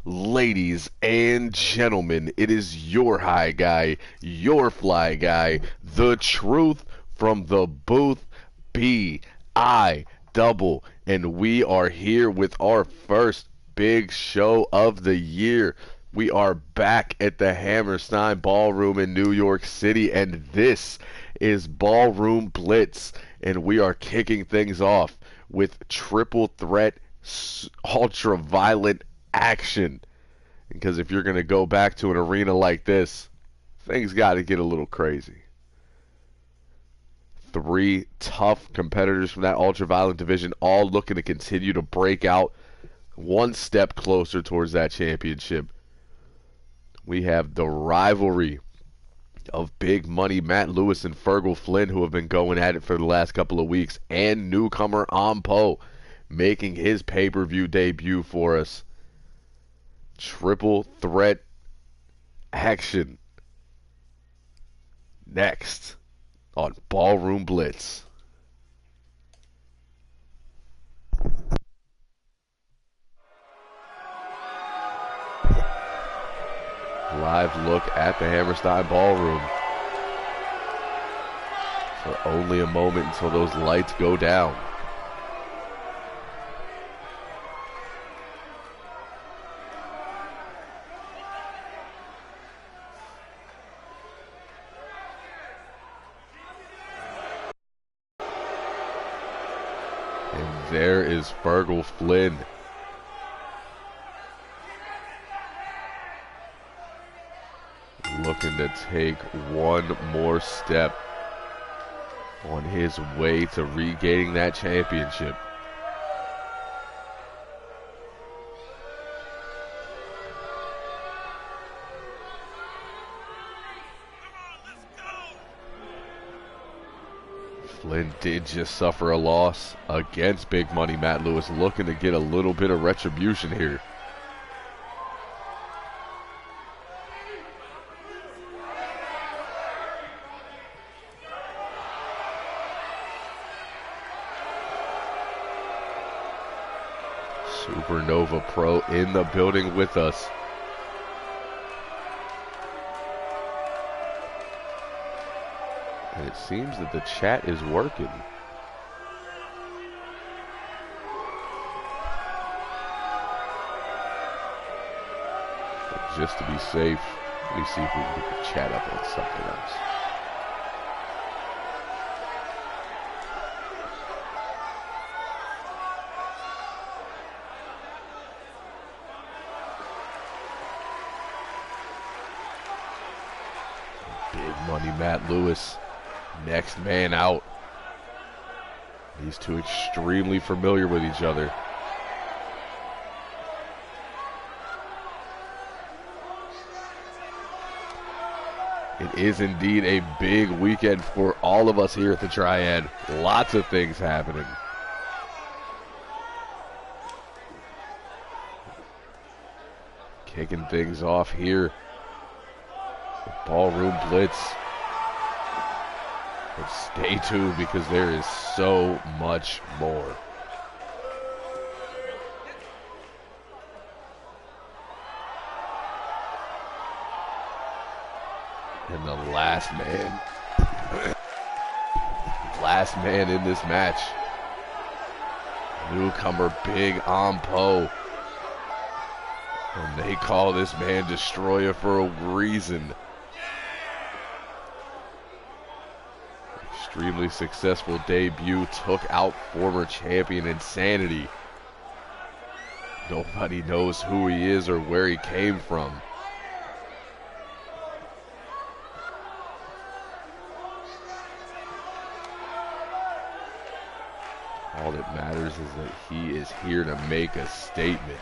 Ladies and gentlemen, it is your high guy, your fly guy, the truth from the booth, B-I double, and we are here with our first big show of the year. We are back at the Hammerstein Ballroom in New York City, and this is Ballroom Blitz, and we are kicking things off with triple threat, ultra violent action. Because if you're going to go back to an arena like this, things got to get a little crazy. Three tough competitors from that ultra-violent division, all looking to continue to break out one step closer towards that championship. We have the rivalry of Big Money Matt Lewis and Fergal Flynn, who have been going at it for the last couple of weeks, and newcomer Ampo making his pay-per-view debut for us. Triple threat action next on Ballroom Blitz. Live look at the Hammerstein Ballroom. For only a moment until those lights go down. And there is Fergal Flynn. Looking to take one more step on his way to regaining that championship. Flynn did just suffer a loss against Big Money Matt Lewis, looking to get a little bit of retribution here. Supernova Pro in the building with us. And it seems that the chat is working. But just to be safe, let me see if we can get the chat up on something else. Big Money Matt Lewis, next man out. These two extremely familiar with each other. It is indeed a big weekend for all of us here at the Triad. Lots of things happening. Kicking things off here. Ballroom Blitz. But stay tuned because there is so much more. And the last man in this match, newcomer Big Ampo. And they call this man Destroyer for a reason. Extremely successful debut, took out former champion Insanity. Nobody knows who he is or where he came from. All that matters is that he is here to make a statement.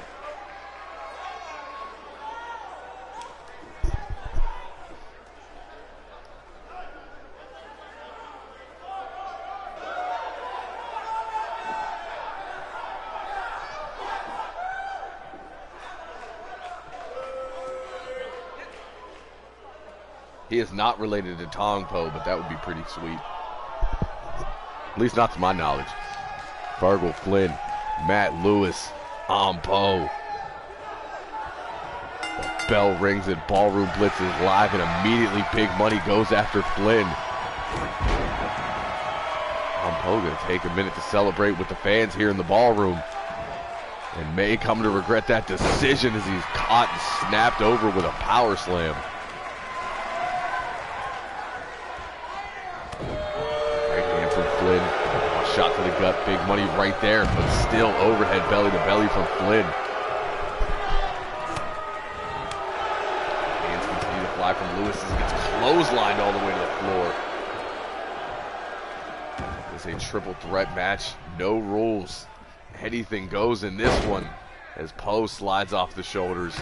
He is not related to Tongpo, but that would be pretty sweet. At least not to my knowledge. Fergal Flynn, Matt Lewis, Ampo. bell rings and Ballroom Blitz is live, and immediately Big Money goes after Flynn. Poe gonna take a minute to celebrate with the fans here in the ballroom, and may come to regret that decision as he's caught and snapped over with a power slam. Right hand from Flynn. A shot to the gut. Big Money right there, but still overhead belly to belly from Flynn. Hands continue to fly from Lewis as he gets clotheslined all the way to the floor. It's a triple threat match. No rules. Anything goes in this one as Poe slides off the shoulders.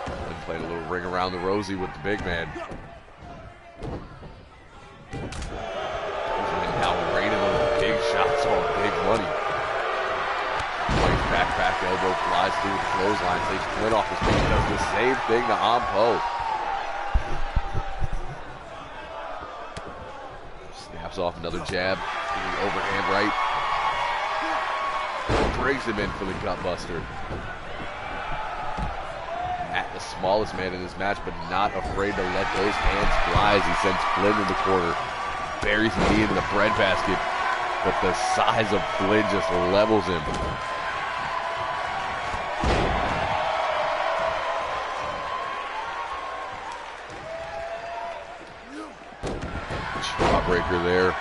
And played a little ring around the rosy with the big man. And now raining those big shots on Big Money. Money's back elbow flies through the clothesline. Takes Flynn off his feet. Does the same thing to Poe. Snaps off another jab. Overhand right. Brings him in for the gutbuster. Matt, the smallest man in this match, but not afraid to let those hands fly as he sends Flynn in the corner. Buries the knee into the breadbasket, but the size of Flynn just levels him. Jawbreaker there.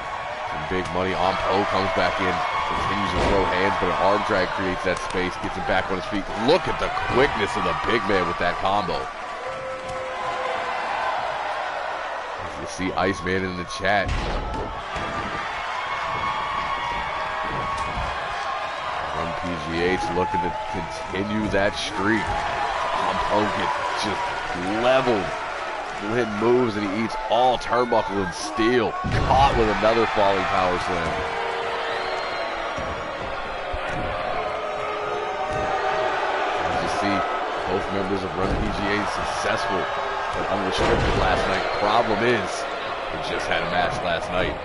Some Big Money. Poe comes back in. Continues to throw hands, but an arm drag creates that space. Gets him back on his feet. Look at the quickness of the big man with that combo. As you see Iceman in the chat. PGH looking to continue that streak. Poe gets just leveled. Flynn moves and he eats all turnbuckle and steel. Caught with another falling power slam. As you see, both members of Run PGA successful but unrestricted last night. Problem is, they just had a match last night.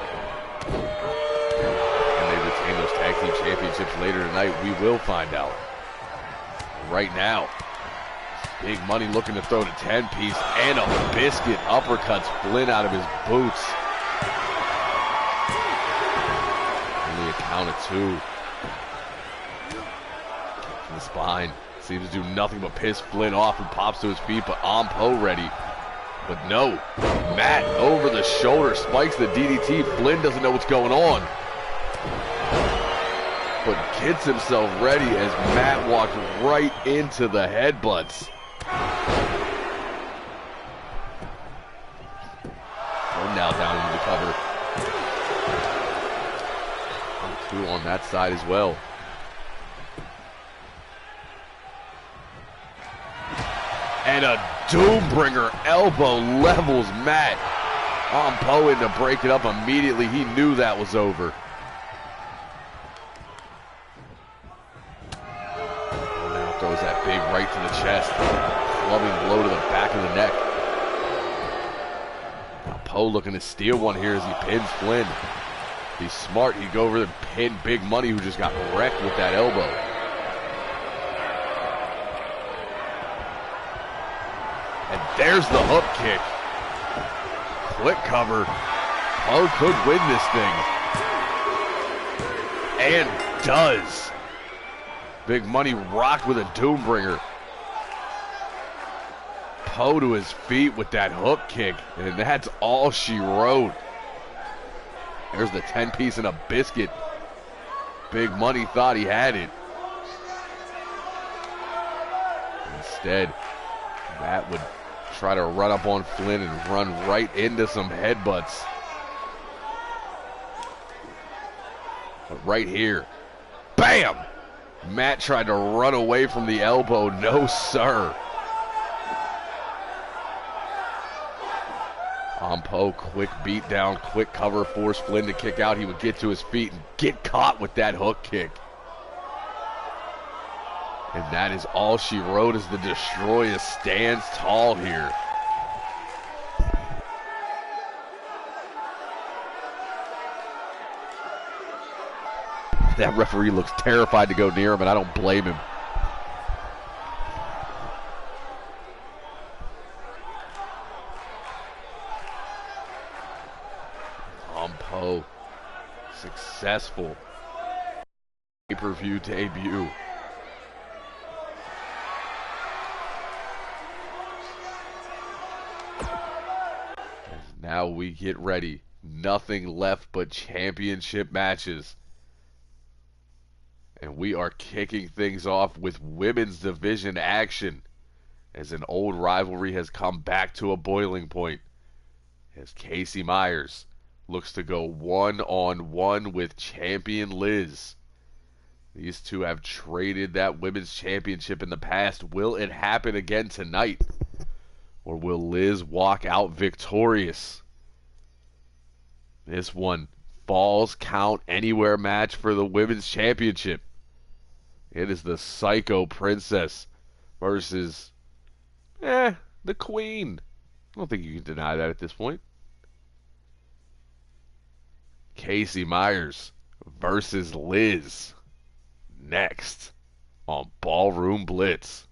And they retain those tag team championships later tonight. We will find out. Right now, Big Money looking to throw the 10-piece and a biscuit uppercuts Flynn out of his boots. Only a count of two. From the spine. Seems to do nothing but piss Flynn off and pops to his feet, but Poe ready. But no. Matt over the shoulder spikes the DDT. Flynn doesn't know what's going on, but gets himself ready as Matt walks right into the headbutts. Now down into the cover. Two on that side as well. And a Doombringer elbow levels Matt. Poe in to break it up immediately. He knew that was over. Now throws that big right to the chest. Clubbing blow to the back of the neck. Poe looking to steal one here as he pins Flynn. If he's smart, he'd go over and pin Big Money, who just got wrecked with that elbow. And there's the hook kick. Quick cover. Poe could win this thing. And does. Big Money rocked with a Doombringer. Poe to his feet with that hook kick, and that's all she wrote. There's the 10-piece and a biscuit. Big Money thought he had it. Instead, Matt would try to run up on Flynn and run right into some headbutts. But right here, bam! Matt tried to run away from the elbow. No, sir. Poe, quick beat down, quick cover, force Flynn to kick out. He would get to his feet and get caught with that hook kick. And that is all she wrote as the Destroyer stands tall here. That referee looks terrified to go near him, and I don't blame him. Poe, successful pay-per-view debut. As now we get ready. Nothing left but championship matches. And we are kicking things off with women's division action as an old rivalry has come back to a boiling point as Casey Myers looks to go one-on-one with champion Liz. These two have traded that women's championship in the past. Will it happen again tonight? Or will Liz walk out victorious? This one, falls count anywhere match for the women's championship. It is the Psycho Princess versus, the Queen. I don't think you can deny that at this point. Casey Myers versus Liz. Next on Ballroom Blitz.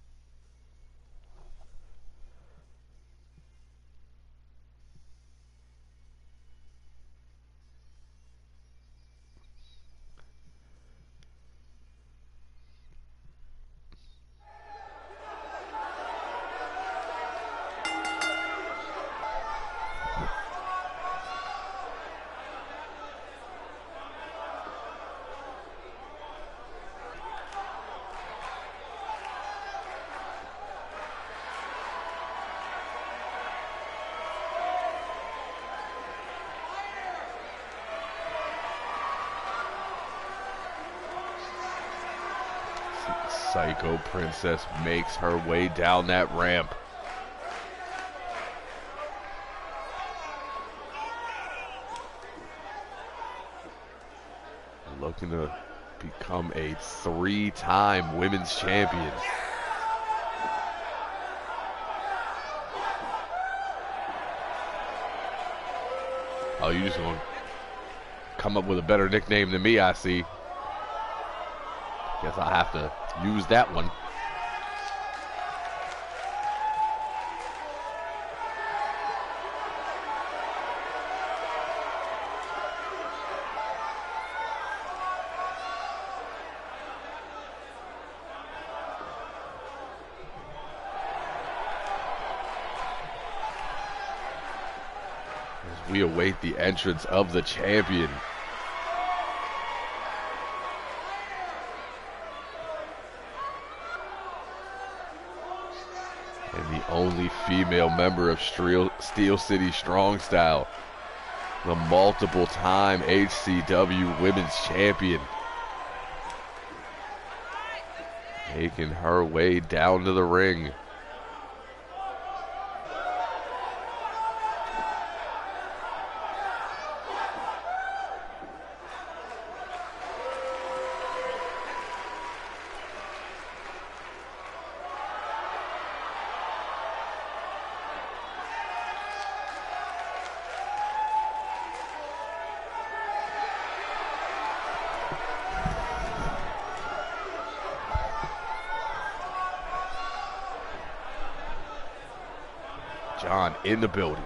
Psycho Princess makes her way down that ramp. Looking to become a 3-time women's champion. Oh, you just want to come up with a better nickname than me, I see. Guess I'll have to use that one. As we await the entrance of the champion. And the only female member of Steel City Strong Style, the multiple-time HCW Women's Champion, making her way down to the ring. John in the building.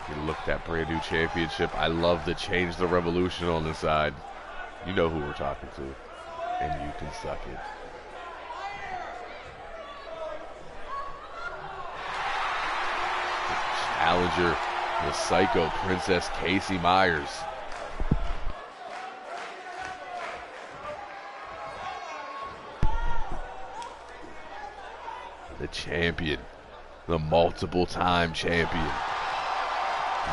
You look at that brand new championship. I love the Change the Revolution on the side. You know who we're talking to. And you can suck it. The challenger, the Psycho Princess Casey Myers. The champion, the multiple-time champion,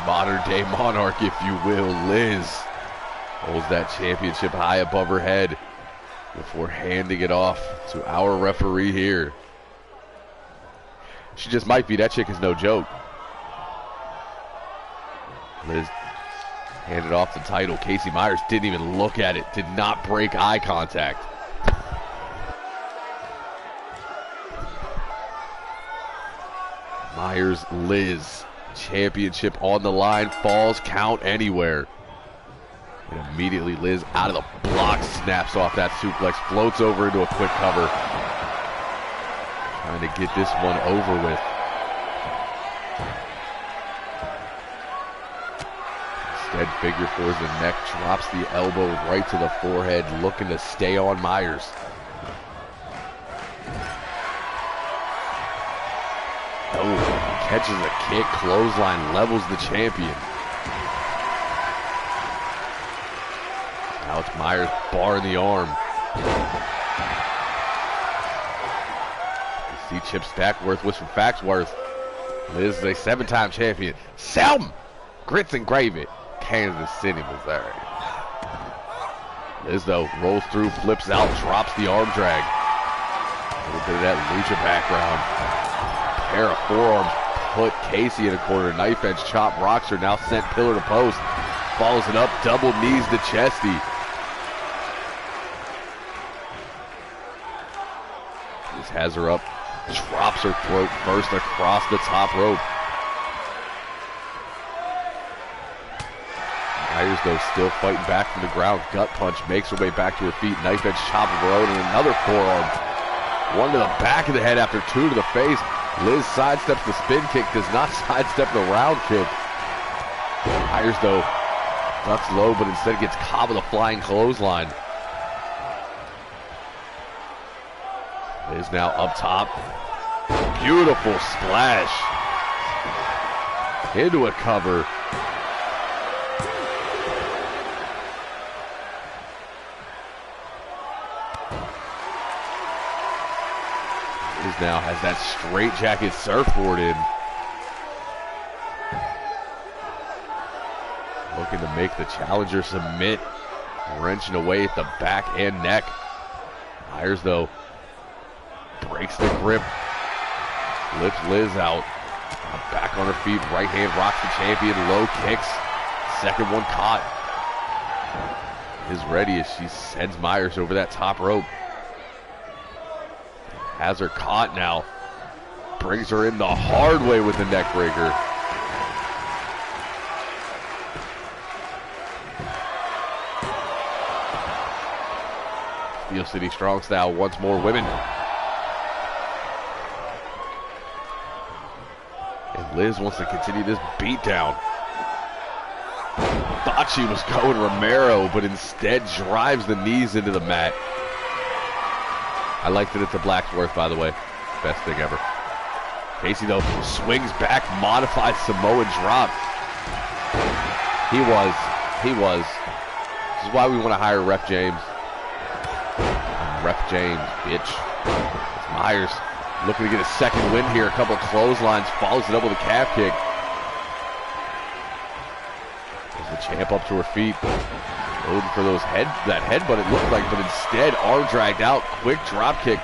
modern-day monarch, if you will, Liz, holds that championship high above her head before handing it off to our referee here. She just might be. That chick is no joke. Liz handed off the title. Casey Myers didn't even look at it, did not break eye contact. Myers, Liz, championship on the line, falls count anywhere. And immediately Liz out of the block, snaps off that suplex, floats over into a quick cover. Trying to get this one over with. Instead, figure fours the neck, drops the elbow right to the forehead, looking to stay on Myers. Oh, catches a kick, clothesline, levels the champion. Now it's Myers barring the arm. You see Chip Stackworth with some Faxworth. Liz is a 7-time champion. Selm! Grits and gravy. Kansas City, Missouri. Liz, though, rolls through, flips out, drops the arm drag. A little bit of that lucha background. Pair of forearms put Casey in a corner. Knife edge chop rocks her, now sent pillar to post. Follows it up, double knees to Chesty. Liz has her up, drops her throat first across the top rope. Myers, though, still fighting back from the ground. Gut punch, makes her way back to her feet. Knife edge chop of her own, and another forearm. One to the back of the head after two to the face. Liz sidesteps the spin kick, does not sidestep the round kick. Myers, though, ducks low, but instead gets caught with a flying clothesline. Liz now up top. Beautiful splash. Into a cover. Liz now has that straight jacket surfboard in. Looking to make the challenger submit. Wrenching away at the back and neck. Myers, though, breaks the grip. Lifts Liz out. Back on her feet. Right hand rocks the champion. Low kicks. Second one caught. Is ready as she sends Myers over that top rope. Has her caught now. Brings her in the hard way with the neck breaker. Steel City Strong style once more, women. And Liz wants to continue this beatdown. Thought she was going Romero, but instead drives the knees into the mat. I like that it's a Blacksworth, by the way. Best thing ever. Casey, though, swings back, modified Samoan drop. He was. This is why we want to hire Ref James. Ref James, bitch. It's Myers looking to get a second win here. A couple of clotheslines, follows it up with a calf kick. There's the champ up to her feet. Loading for that headbutt it looked like, but instead arm dragged out, quick drop kick.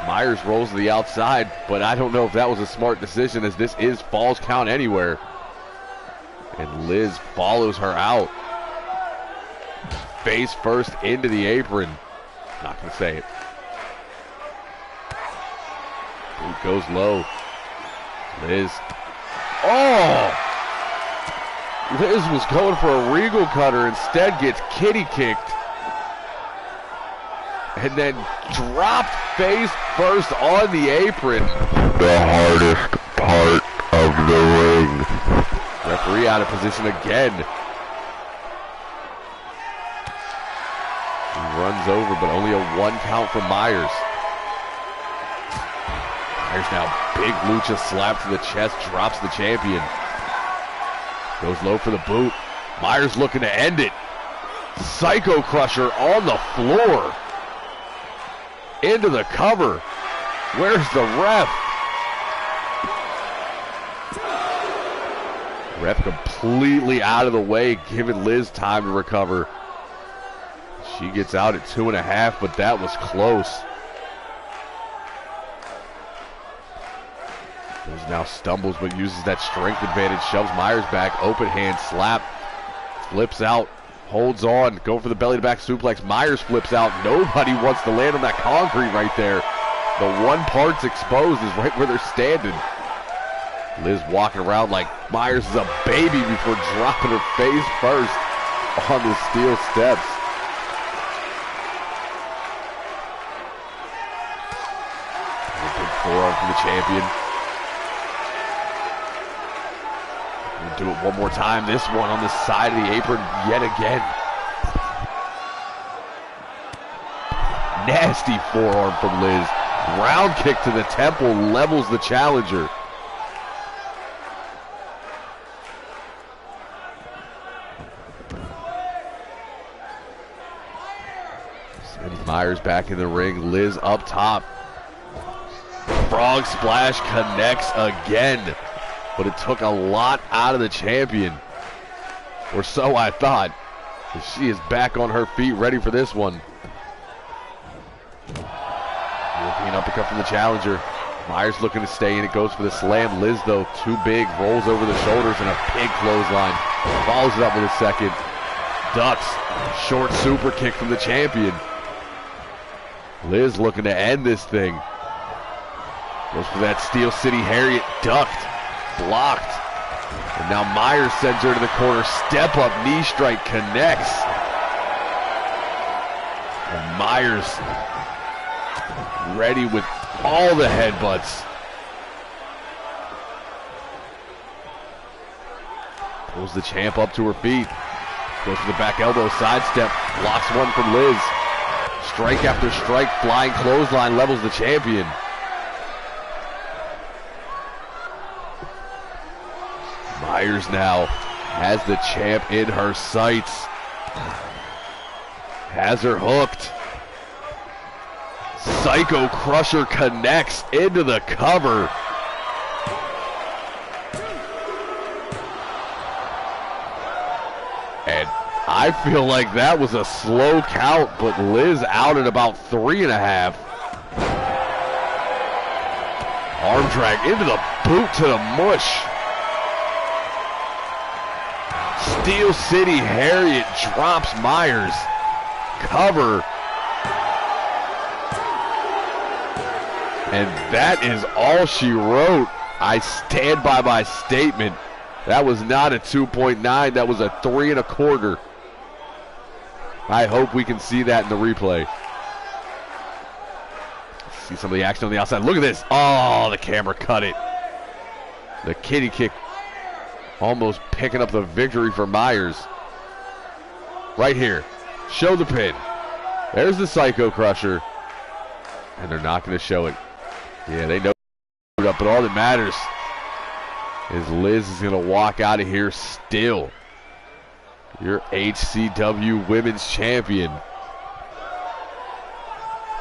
Myers rolls to the outside, but I don't know if that was a smart decision, as this is Falls Count Anywhere. And Liz follows her out. Face first into the apron. Not gonna say it. Boot goes low. Liz. Oh! Liz was going for a regal cutter, instead gets kitty kicked. And then dropped face first on the apron. The hardest part of the ring. Referee out of position again. He runs over, but only a 1 count from Myers. Myers now big lucha slap to the chest, drops the champion. Goes low for the boot. Myers looking to end it. Psycho Crusher on the floor. Into the cover. Where's the ref? Ref completely out of the way, giving Liz time to recover. She gets out at 2.5, but that was close. Liz now stumbles, but uses that strength advantage, shoves Myers back, open hand slap, flips out, holds on, go for the belly to back suplex. Myers flips out. Nobody wants to land on that concrete right there. The one part's exposed is right where they're standing. Liz walking around like Myers is a baby before dropping her face first. on the steel steps. A big forearm from the champion. We'll do it one more time. This one on the side of the apron yet again. Nasty forearm from Liz. Round kick to the temple levels the challenger. Sends Myers back in the ring. Liz up top. Frog splash connects again. But it took a lot out of the champion. Or so I thought. She is back on her feet, ready for this one. European uppercut from the challenger. Myers looking to stay in. It goes for the slam. Liz, though, too big. Rolls over the shoulders and a big clothesline. Follows it up with a second. Ducks. Short super kick from the champion. Liz looking to end this thing. Goes for that Steel City Harriet. Ducked. Blocked. And now Myers sends her to the corner. Step up knee strike connects. And Myers ready with all the headbutts. Pulls the champ up to her feet. Goes for the back elbow, sidestep. Blocks one from Liz. Strike after strike, flying clothesline levels the champion. Myers now has the champ in her sights. Has her hooked. Psycho Crusher connects into the cover. And I feel like that was a slow count, but Liz out at about 3.5. Arm drag into the boot to the mush. Steel City Harriet drops Myers. Cover. And that is all she wrote. I stand by my statement. That was not a 2.9. That was a 3 1/4. I hope we can see that in the replay. See some of the action on the outside. Look at this. Oh, the camera cut it. The kitty kick almost picking up the victory for Myers. Right here. Show the pin. There's the Psycho Crusher. And they're not going to show it. Yeah, they know it up, but all that matters is Liz is going to walk out of here still your HCW Women's Champion.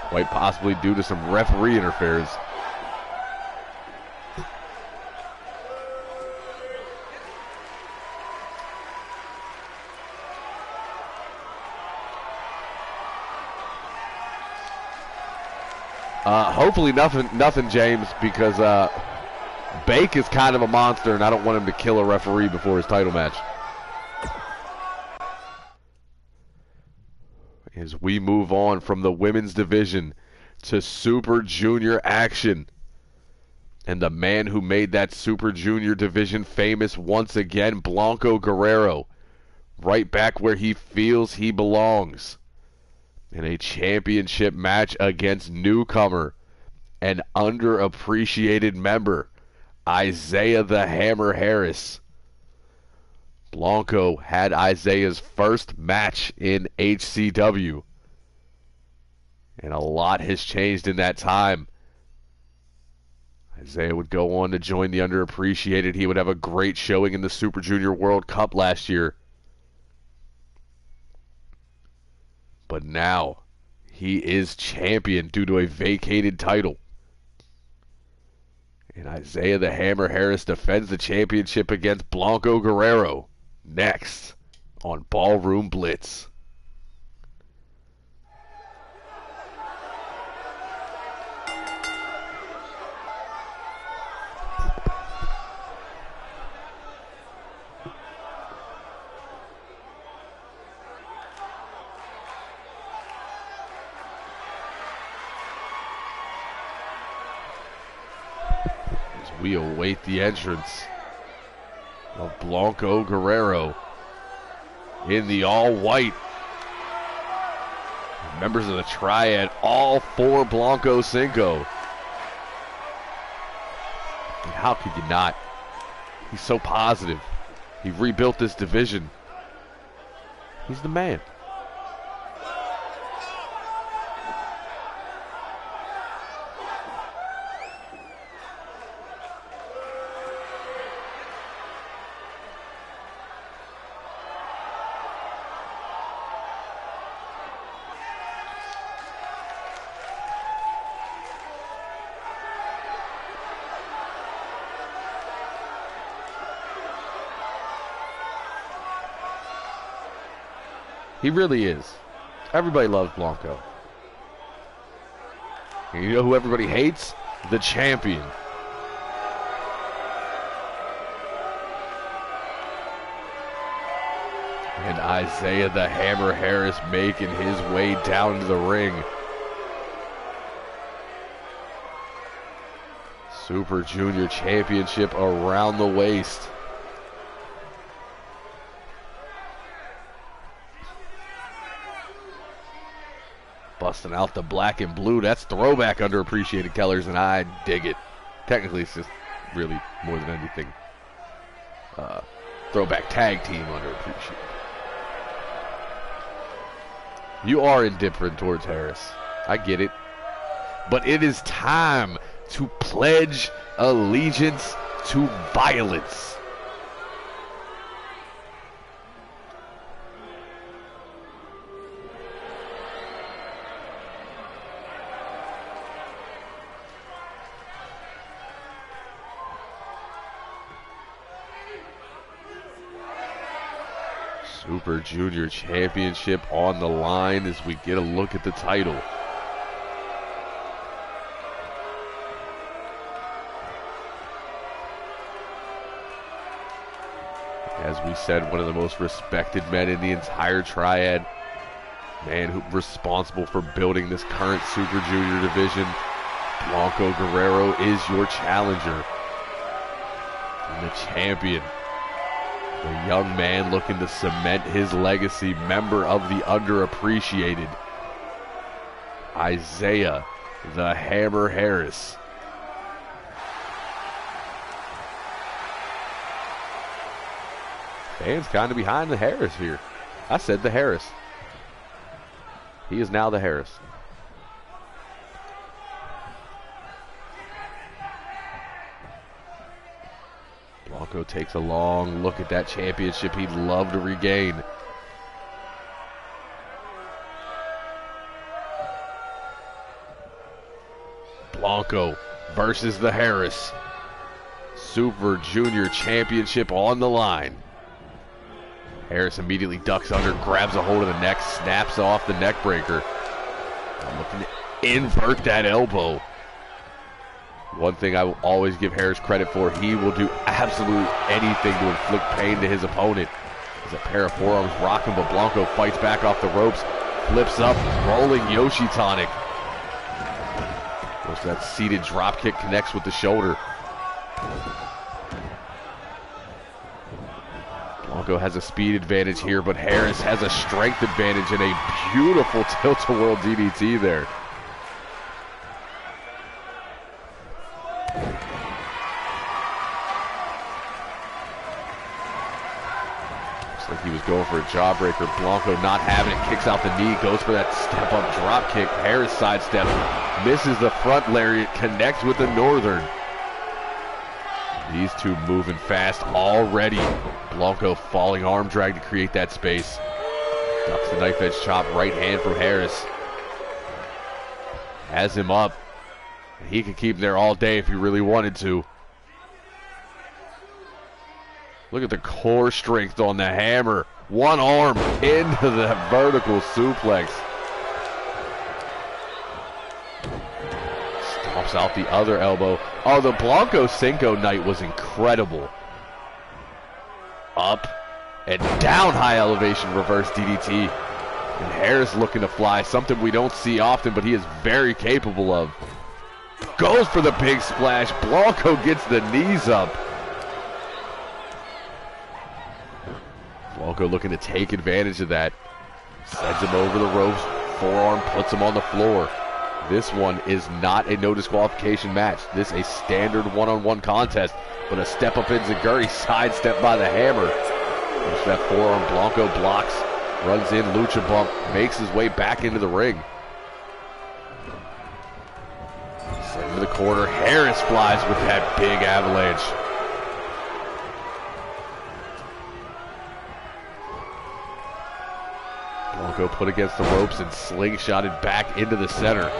Quite possibly due to some referee interference. Hopefully nothing, James, because Bake is kind of a monster, and I don't want him to kill a referee before his title match. As we move on from the women's division to Super Junior action. And the man who made that Super Junior division famous once again, Blanco Guerrero, right back where he feels he belongs. In a championship match against newcomer and underappreciated member, Isaiah the Hammer Harris. Blanco had Isaiah's first match in HCW. And a lot has changed in that time. Isaiah would go on to join the underappreciated. He would have a great showing in the Super Junior World Cup last year. But now, he is champion due to a vacated title. And Isaiah the Hammer Harris defends the championship against Blanco Guerrero next on Ballroom Blitz. We await the entrance of Blanco Guerrero. in the all-white. Members of the Triad, all for Blanco Cinco. And how could you not? He's so positive. He rebuilt this division. He's the man. He really is. Everybody loves Blanco. And you know who everybody hates? The champion. And Isaiah the Hammer Harris making his way down to the ring. Super Junior Championship around the waist. Busting out the black and blue. That's throwback underappreciated colors, and I dig it. Technically, it's just really more than anything throwback tag team underappreciated. You are indifferent towards Harris. I get it. But it is time to pledge allegiance to violence. Super Junior Championship on the line as we get a look at the title. As we said, one of the most respected men in the entire Triad. Man who responsible for building this current Super Junior division. Blanco Guerrero is your challenger. And the champion. The young man looking to cement his legacy, member of the underappreciated, Isaiah the Hammer Harris. Fans kind of behind the Harris here. I said the Harris. He is now the Harris. Blanco takes a long look at that championship he'd love to regain. Blanco versus the Harris. Super Junior Championship on the line. Harris immediately ducks under, grabs a hold of the neck, snaps off the neck breaker. Looking to invert that elbow. One thing I will always give Harris credit for, he will do absolutely anything to inflict pain to his opponent. There's a pair of forearms rocking, but Blanco fights back off the ropes, flips up, rolling Yoshi Tonic. Goes for that seated drop kick, connects with the shoulder. Blanco has a speed advantage here, but Harris has a strength advantage and a beautiful tilt-a-whirl DDT there. He was going for a jawbreaker. Blanco not having it, kicks out the knee, goes for that step-up drop kick. Harris sidestep, misses the front lariat, connects with the northern. These two moving fast already. Blanco falling arm drag to create that space. Ducks the knife edge chop, right hand from Harris. Has him up. He could keep him there all day if he really wanted to. Look at the core strength on the Hammer. One arm into the vertical suplex. Stomps out the other elbow. Oh, the Blanco Cinco night was incredible. Up and down, high elevation reverse DDT. And Harris looking to fly, something we don't see often, but he is very capable of. Goes for the big splash. Blanco gets the knees up. Blanco looking to take advantage of that. Sends him over the ropes. Forearm puts him on the floor. This one is not a no disqualification match. This is a standard one-on-one contest, but a step up enziguri, sidestep by the hammer. Goes that forearm, Blanco blocks, runs in, lucha bump, makes his way back into the ring. Sent into the corner, Harris flies with that big avalanche. Blanco put against the ropes and slingshotted back into the center.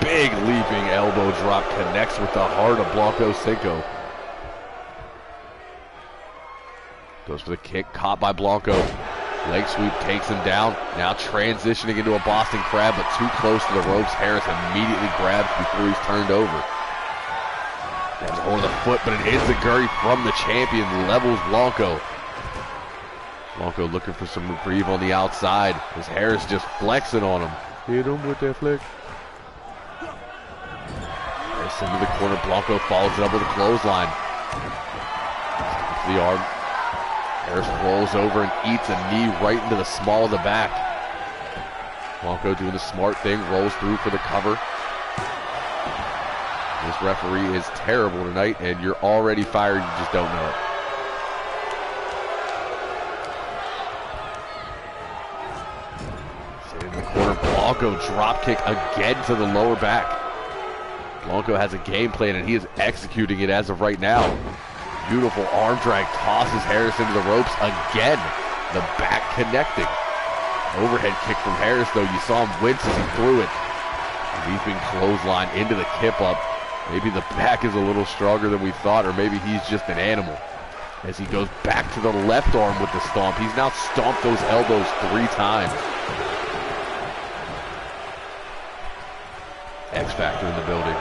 Big leaping elbow drop connects with the heart of Blanco Cinco. Goes for the kick, caught by Blanco. Leg sweep takes him down. Now transitioning into a Boston Crab, but too close to the ropes. Harris immediately grabs before he's turned over. Grabs a hold of the foot, but an enziguri from the champion levels Blanco. Blanco looking for some reprieve on the outside as Harris just flexing on him. Hit him with that flick. Harris into the corner. Blanco follows it up with a clothesline. The arm. Harris rolls over and eats a knee right into the small of the back. Blanco doing the smart thing, rolls through for the cover. This referee is terrible tonight, and you're already fired, you just don't know it. In the corner, Blanco drop kick again to the lower back. Blanco has a game plan, and he is executing it as of right now. Beautiful arm drag, tosses Harris into the ropes again. The back connecting. Overhead kick from Harris, though. You saw him wince as he threw it. Leaping clothesline into the kip up. Maybe the back is a little stronger than we thought, or maybe he's just an animal. As he goes back to the left arm with the stomp. He's now stomped those elbows 3 times. X Factor in the building.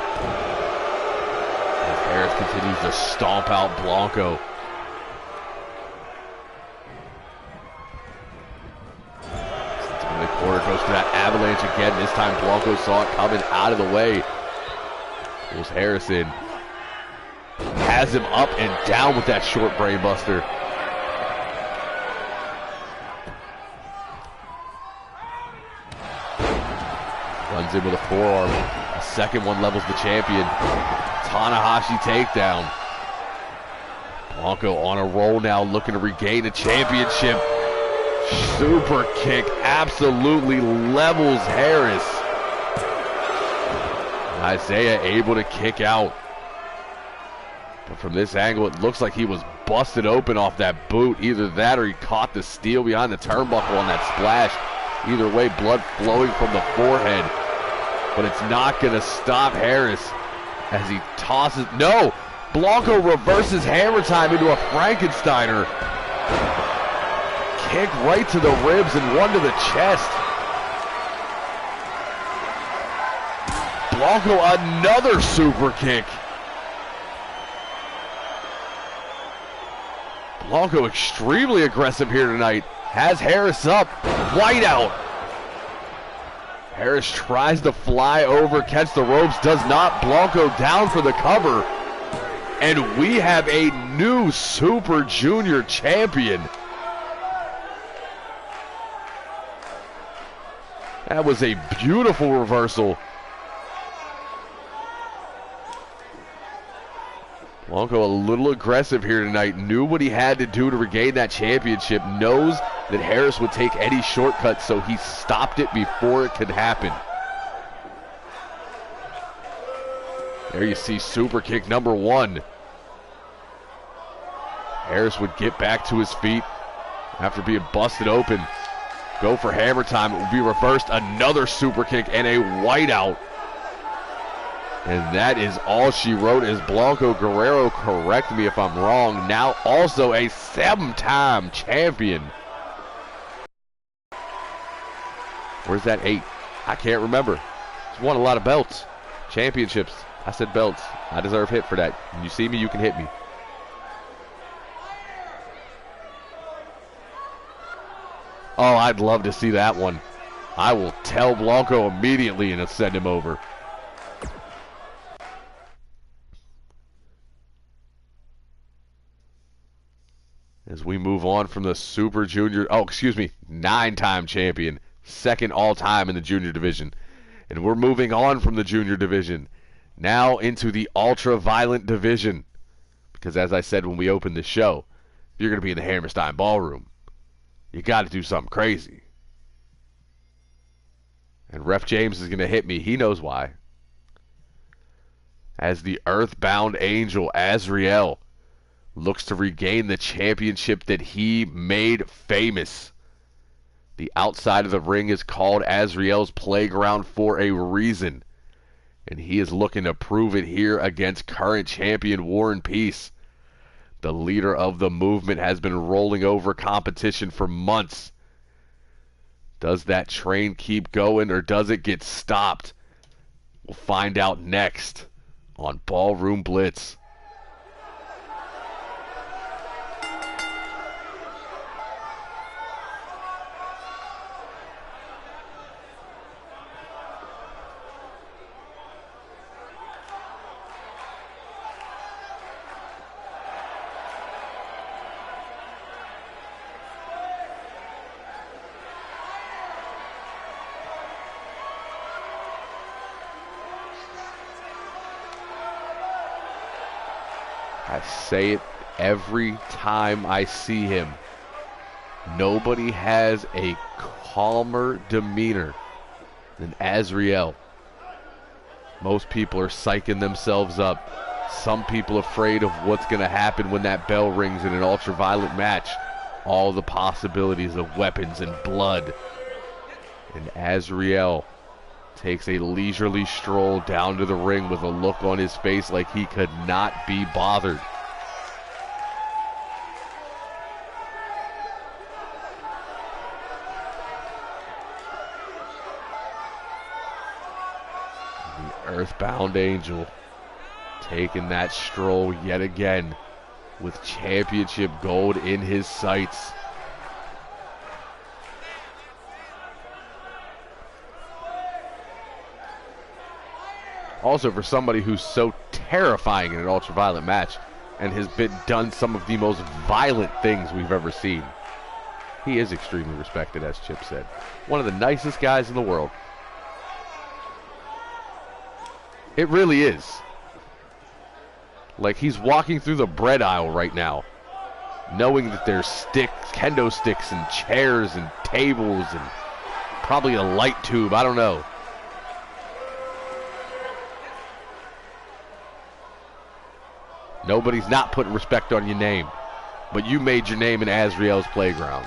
As Harris continues to stomp out Blanco. In the corner, goes for that avalanche again. This time Blanco saw it coming out of the way. Pulls Harris in. Has him up and down with that short brain buster. Runs in with a forearm. A second one levels the champion. Tanahashi takedown. Blanco on a roll now, looking to regain the championship. Super kick absolutely levels Harris. Isaiah able to kick out. But from this angle, it looks like he was busted open off that boot. Either that or he caught the steel behind the turnbuckle on that splash. Either way, blood flowing from the forehead. But it's not going to stop Harris as he tosses. No! Blanco reverses hammer time into a Frankensteiner. Kick right to the ribs and one to the chest. Blanco another super kick. Blanco extremely aggressive here tonight. Has Harris up. Whiteout. Harris tries to fly over, catch the ropes, does not. Blanco down for the cover. And we have a new Super Junior champion. That was a beautiful reversal. Blanco a little aggressive here tonight. Knew what he had to do to regain that championship. Knows that Harris would take any shortcut, so he stopped it before it could happen. There you see super kick number 1. Harris would get back to his feet after being busted open. Go for hammer time. It will be reversed. Another super kick and a whiteout. And that is all she wrote. Is Blanco Guerrero, correct me if I'm wrong, now also a 7-time champion. Where's that 8? I can't remember. He's won a lot of belts. Championships. I said belts. I deserve hit for that. When you see me, you can hit me. Oh, I'd love to see that one. I will tell Blanco immediately and send him over. as we move on from the Super Junior, 9-time champion, second all-time in the junior division. And we're moving on from the junior division, now into the ultra-violent division. Because as I said when we opened the show, if you're going to be in the Hammerstein Ballroom, you got to do something crazy. And Ref James is going to hit me. He knows why. As the Earthbound Angel, Azriel, looks to regain the championship that he made famous. The outside of the ring is called Azriel's playground for a reason. And he is looking to prove it here against current champion War and Peace. The leader of the movement has been rolling over competition for months. Does that train keep going or does it get stopped? We'll find out next on Ballroom Blitz. I say it every time I see him. Nobody has a calmer demeanor than Azriel. Most people are psyching themselves up. Some people afraid of what's going to happen when that bell rings in an ultra-violent match. All the possibilities of weapons and blood. And Azriel takes a leisurely stroll down to the ring with a look on his face like he could not be bothered. The Earthbound Angel taking that stroll yet again with championship gold in his sights. Also, for somebody who's so terrifying in an ultra-violent match and has done some of the most violent things we've ever seen, he is extremely respected, as Chip said. One of the nicest guys in the world. It really is. Like, he's walking through the bread aisle right now, knowing that there's sticks, kendo sticks and chairs and tables and probably a light tube, I don't know. Nobody's not putting respect on your name, but you made your name in Azriel's playground.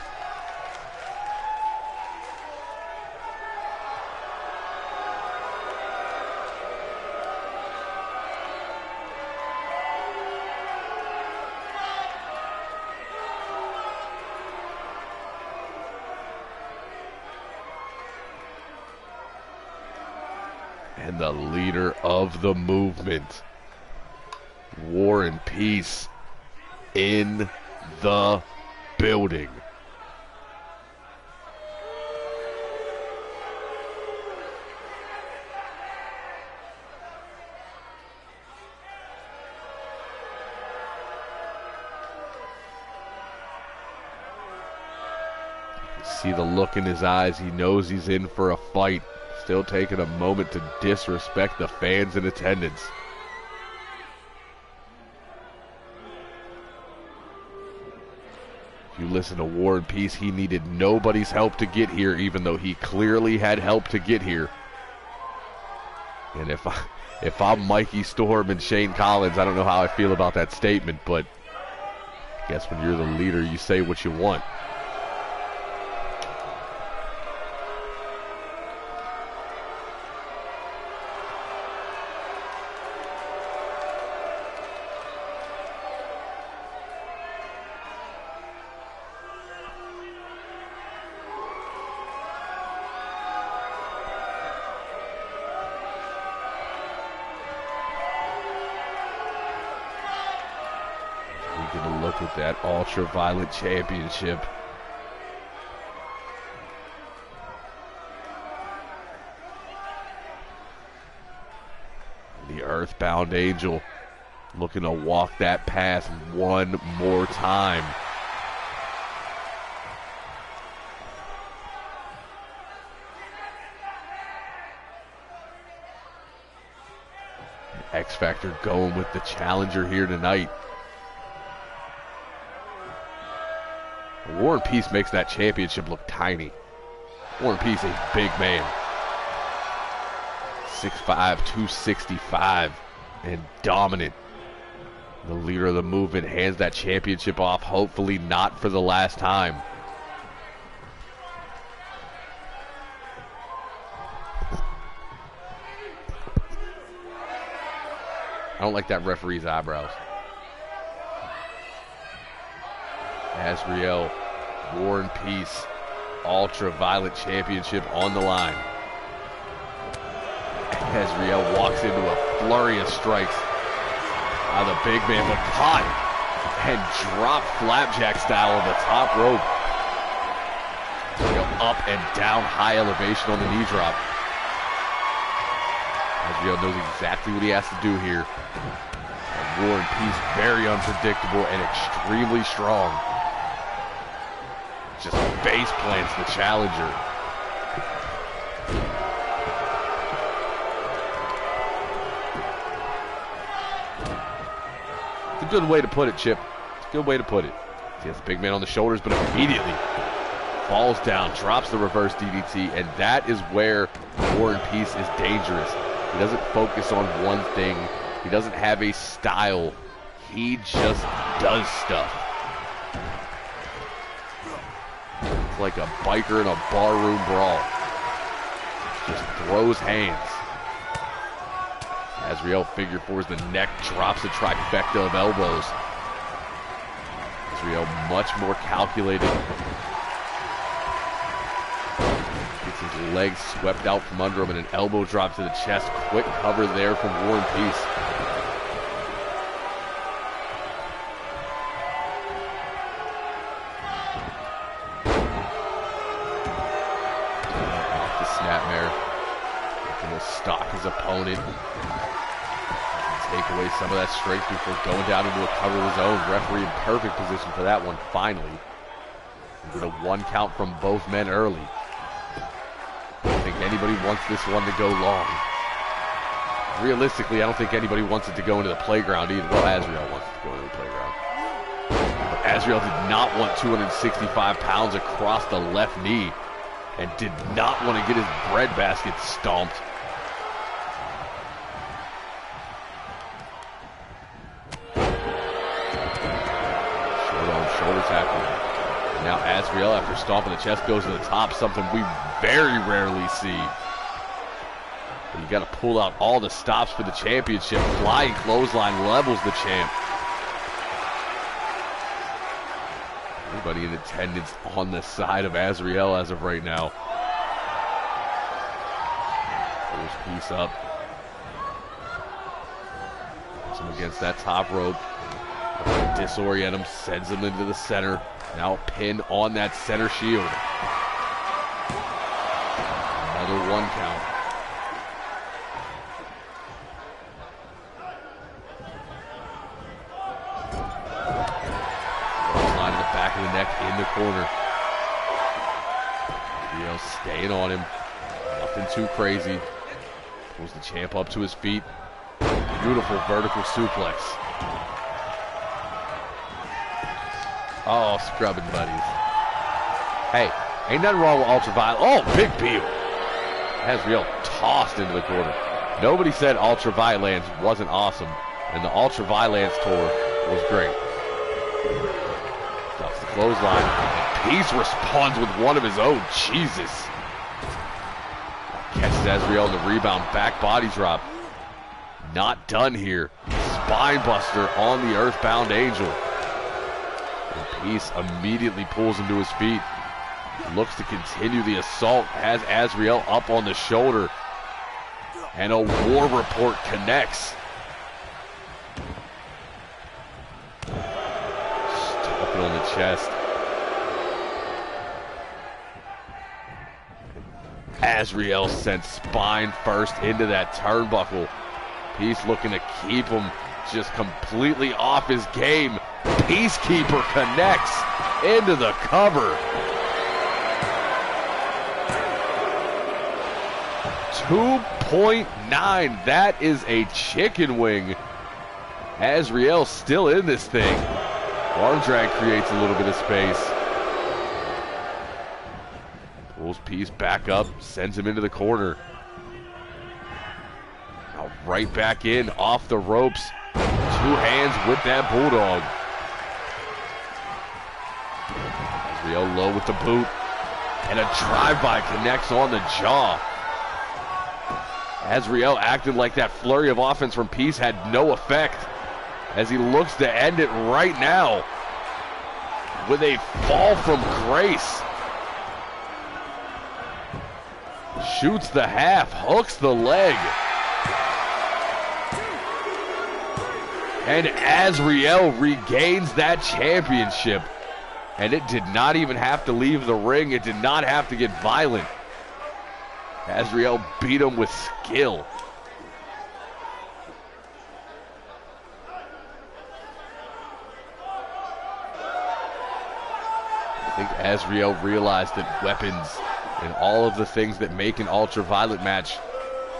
And the leader of the movement, War and Peace, in the building. You can see the look in his eyes. He knows he's in for a fight. Still taking a moment to disrespect the fans in attendance. If you listen to War and Peace, he needed nobody's help to get here, even though he clearly had help to get here. And if I'm Mikey Storm and Shane Collins, I don't know how I feel about that statement, but I guess when you're the leader, you say what you want. Look at that ultra-violent championship. The Earthbound Angel looking to walk that path one more time. X Factor going with the challenger here tonight. War and Peace makes that championship look tiny. War and Peace, a big man. 6'5", 265, and dominant. The leader of the movement hands that championship off, hopefully not for the last time. I don't like that referee's eyebrows. Azriel, War and Peace, Ultraviolet Championship on the line. Azriel walks into a flurry of strikes by the big man, but caught and dropped flapjack style on the top rope. Azriel up and down, high elevation on the knee drop. Azriel knows exactly what he has to do here. And War and Peace, very unpredictable and extremely strong. Just base plants the challenger. It's a good way to put it, Chip. It's a good way to put it. He has the big man on the shoulders, but immediately falls down, drops the reverse DDT, and that is where War and Peace is dangerous. He doesn't focus on one thing. He doesn't have a style. He just does stuff. It's like a biker in a barroom brawl. Just throws hands. Azriel figure fours the neck, drops a trifecta of elbows. Azriel much more calculated. Gets his legs swept out from under him and an elbow drop to the chest. Quick cover there from War and Peace. Off the snapmare. Looking to stalk his opponent. Take away some of that strength before going down into a cover of his own. Referee in perfect position for that one, finally. Get a 1 count from both men early. I don't think anybody wants this one to go long. Realistically, I don't think anybody wants it to go into the playground either. Well, Azriel wants it to go into the playground. But Azriel did not want 265 pounds across the left knee and did not want to get his breadbasket stomped. Shoulder tackle. And now Azriel, after stomping the chest, goes to the top, something we very rarely see. But you got to pull out all the stops for the championship. Flying clothesline levels the champ. Everybody in attendance on the side of Azriel as of right now. Pulls Peace up. Puts him against that top rope. Disorient him, sends him into the center. Now pinned on that center shield. Another 1 count. Line in the back of the neck in the corner. Staying on him. Nothing too crazy. Pulls the champ up to his feet. Beautiful vertical suplex. Oh, scrubbing buddies. Hey, ain't nothing wrong with Ultraviolet. Oh, big peel. Azriel tossed into the corner. Nobody said Ultraviolence wasn't awesome, and the Ultraviolence tour was great. Drops the clothesline. Peace responds with one of his own. Jesus. Catches Azriel in the rebound. Back body drop. Not done here. Spine buster on the Earthbound Angel. Peace immediately pulls him to his feet. Looks to continue the assault. Has Azriel up on the shoulder. And a war report connects. Stomping on the chest. Azriel sent spine first into that turnbuckle. Peace looking to keep him just completely off his game. Peacekeeper connects into the cover. 2 2.9. That is a chicken wing. Azriel still in this thing. Arm drag creates a little bit of space. Pulls Peace back up, sends him into the corner. Now right back in, off the ropes. 2 hands with that bulldog. Azriel low with the boot. And a drive-by connects on the jaw. Azriel acted like that flurry of offense from Peace had no effect, as he looks to end it right now with a fall from grace. Shoots the half, hooks the leg. And Azriel regains that championship. And it did not even have to leave the ring. It did not have to get violent. Azriel beat him with skill. I think Azriel realized that weapons and all of the things that make an ultra-violent match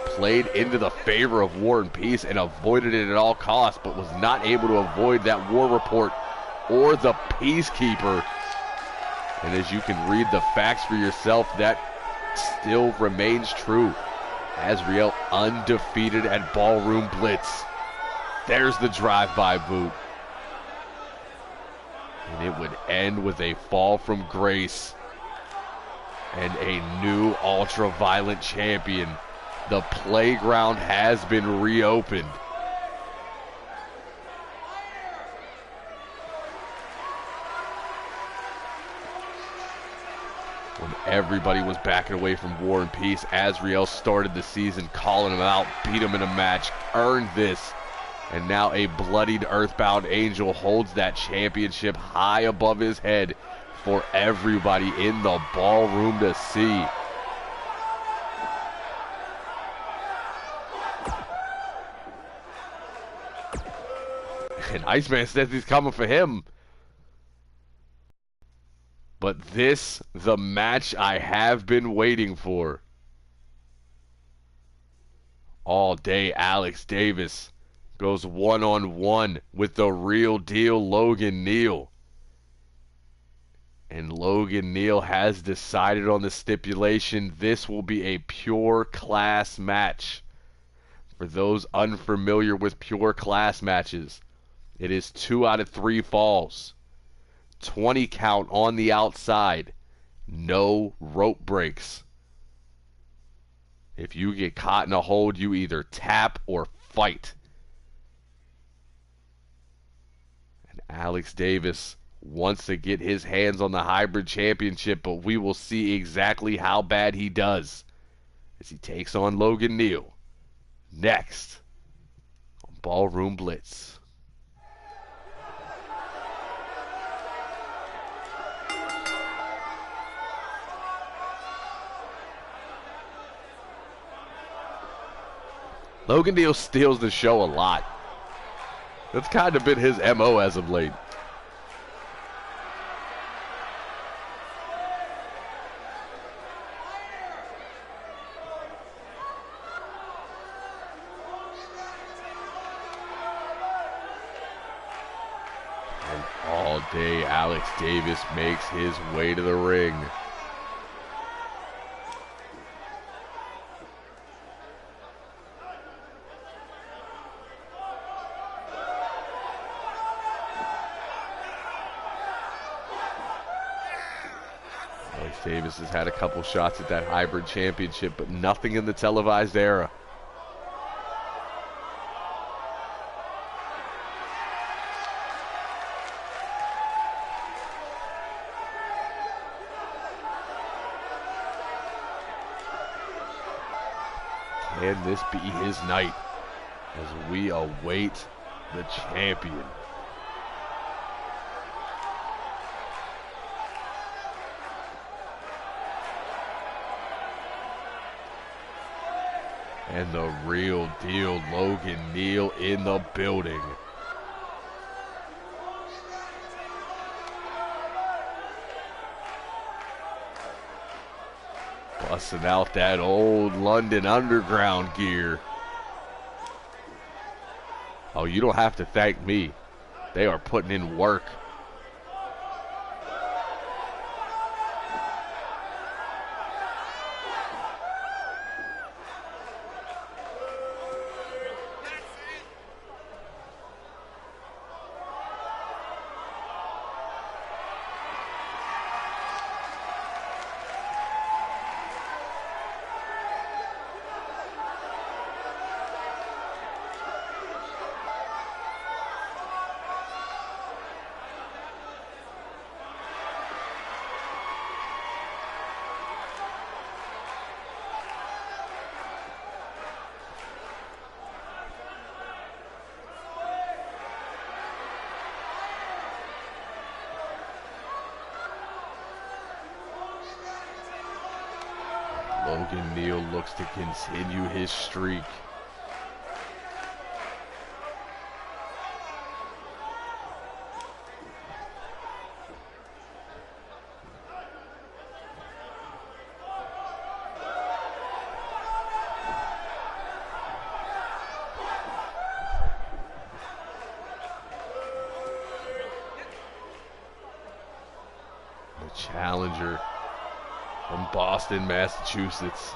played into the favor of War and Peace and avoided it at all costs, but was not able to avoid that War Report or the Peacekeeper. And as you can read the facts for yourself, that still remains true. Azriel undefeated at Ballroom Blitz. There's the drive-by boot. And it would end with a fall from grace and a new ultra-violent champion. The playground has been reopened. When everybody was backing away from War and Peace, Azriel started the season calling him out, beat him in a match, earned this, and now a bloodied Earthbound Angel holds that championship high above his head for everybody in the ballroom to see. And Iceman says he's coming for him. But this, the match I have been waiting for. All day, Alex Davis goes one-on-one with the real deal Logan Neal. And Logan Neal has decided on the stipulation. This will be a pure class match. For those unfamiliar with pure class matches, it is 2 out of 3 falls. 20 count on the outside. No rope breaks. If you get caught in a hold, you either tap or fight. And Alex Davis wants to get his hands on the hybrid championship, but we will see exactly how bad he does as he takes on Logan Neal next on Ballroom Blitz. Logan Neal steals the show a lot. That's kind of been his MO as of late. And all day, Alex Davis makes his way to the ring. Davis has had a couple shots at that hybrid championship, but nothing in the televised era. Can this be his night as we await the champion? And the real deal, Logan Neal in the building. Busting out that old London Underground gear. Oh, you don't have to thank me. They are putting in work. Logan Neal looks to continue his streak. The challenger from Boston, Massachusetts.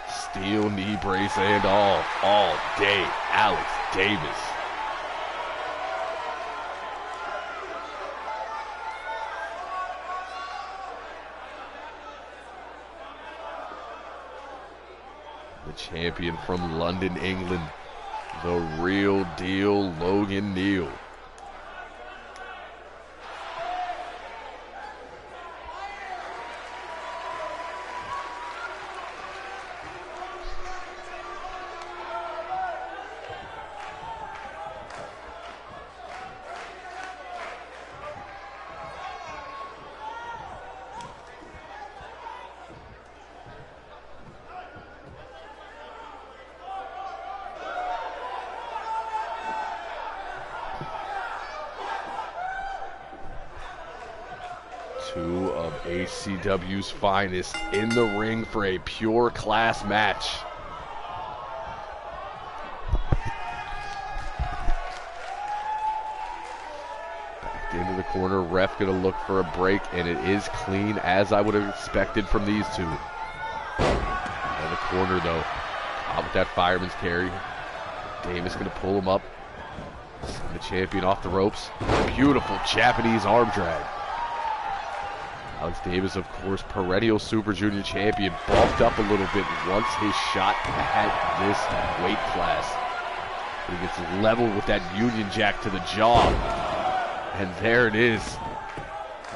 Steel knee brace and all day, Alex Davis. The champion from London, England, the real deal, Logan Neal. Two of HCW's finest in the ring for a pure class match. Back into the corner, ref gonna look for a break, and it is clean as I would have expected from these two. In the corner though, out with that fireman's carry. Davis gonna pull him up. Send the champion off the ropes. Beautiful Japanese arm drag. Alex Davis, of course, perennial Super Junior champion, bulked up a little bit once his shot at this weight class. He gets leveled with that Union Jack to the jaw. And there it is.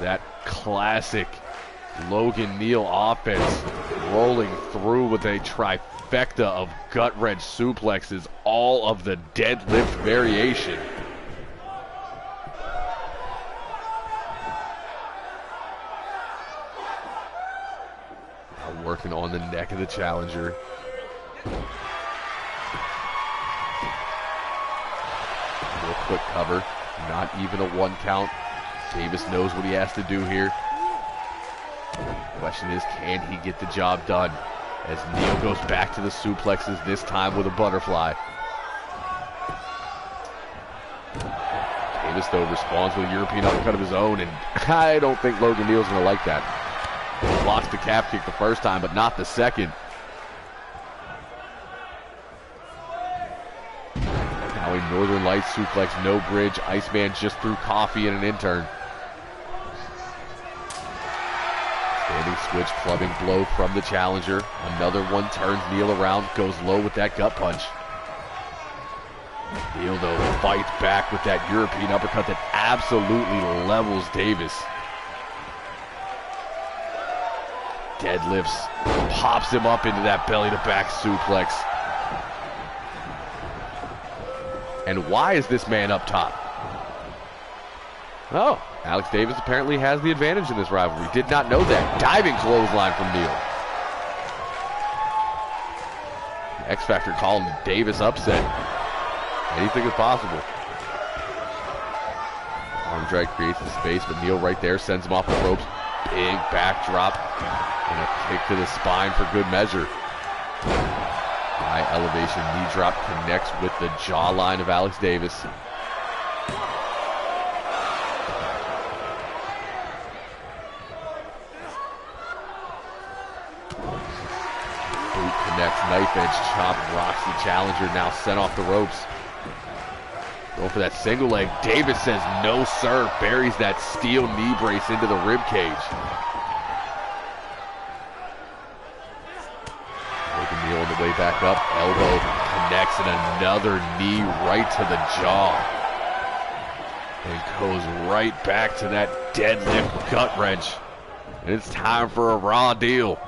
That classic Logan Neal offense rolling through with a trifecta of gut-wrench suplexes, all of the deadlift variation. Working on the neck of the challenger. Real quick cover. Not even a one count. Davis knows what he has to do here. Question is, can he get the job done? As Neal goes back to the suplexes, this time with a butterfly. Davis, though, responds with a European uppercut of his own, and I don't think Logan Neal's going to like that. Blocks the calf kick the first time, but not the second. Now a Northern Lights suplex, no bridge. Iceman just threw coffee and an intern. Standing switch, clubbing blow from the challenger. Another one turns Neal around, goes low with that gut punch. Neal, though, fights back with that European uppercut that absolutely levels Davis. Deadlifts, pops him up into that belly-to-back suplex. And why is this man up top? Oh, Alex Davis apparently has the advantage in this rivalry. Did not know that. Diving clothesline from Neal. X Factor calling Davis upset. Anything is possible. Arm drag creates the space, but Neal right there sends him off the ropes. Big backdrop and a kick to the spine for good measure. High elevation knee drop connects with the jawline of Alex Davis. Boot connects, knife edge chop, rocks the challenger, now sent off the ropes. Going for that single leg. Davis says no sir, buries that steel knee brace into the rib cage. Kneel on the way back up, elbow connects and another knee right to the jaw. And goes right back to that deadlift gut wrench. And it's time for a raw deal.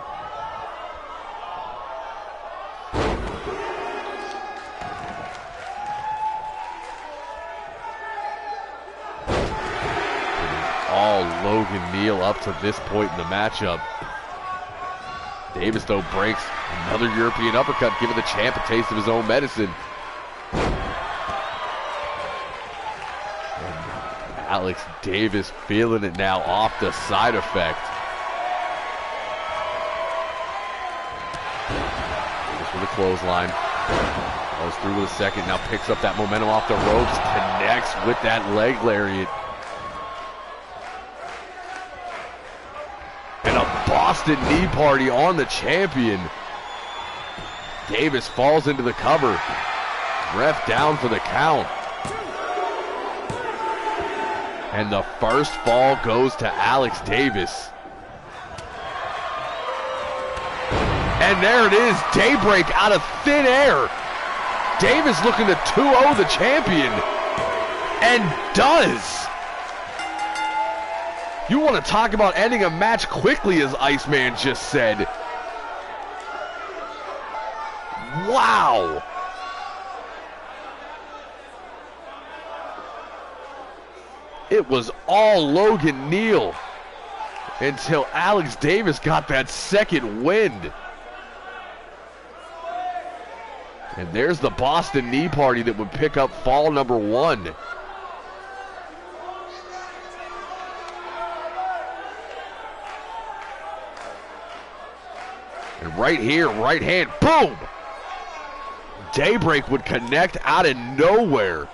All Logan Neal up to this point in the matchup. Davis, though, breaks another European uppercut, giving the champ a taste of his own medicine. And Alex Davis feeling it now off the side effect. Davis with a clothesline. Goes through with a second, now picks up that momentum off the ropes, connects with that leg lariat. Boston knee party on the champion. Davis falls into the cover. Ref down for the count. And the first fall goes to Alex Davis. And there it is, Daybreak out of thin air. Davis looking to 2-0 the champion. And does. You want to talk about ending a match quickly, as Iceman just said. Wow. It was all Logan Neal until Alex Davis got that second wind. And there's the Boston knee party that would pick up fall number 1. And right here, right hand, boom! Daybreak would connect out of nowhere.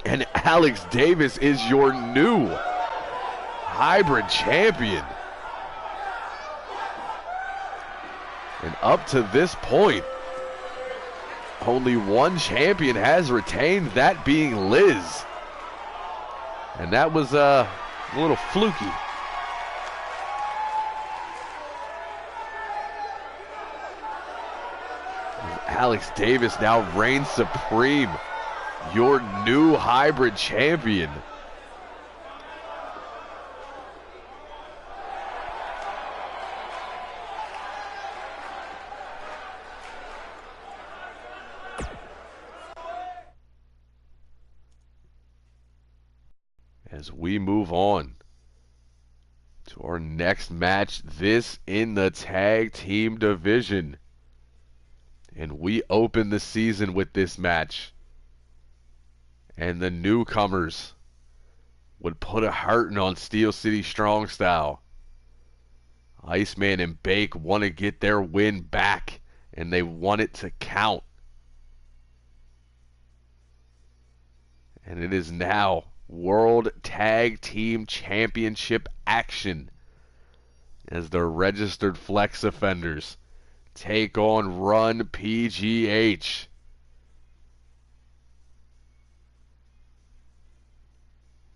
And Alex Davis is your new hybrid champion. And up to this point, only one champion has retained, that being Liz. And that was a little fluky. Alex Davis now reigns supreme, your new hybrid champion. As we move on to our next match, this in the tag team division. And we open the season with this match. And the newcomers would put a hurting on Steel City Strong Style. Iceman and Bake want to get their win back, and they want it to count. And it is now World Tag Team Championship action as the registered flex offenders take on Run PGH.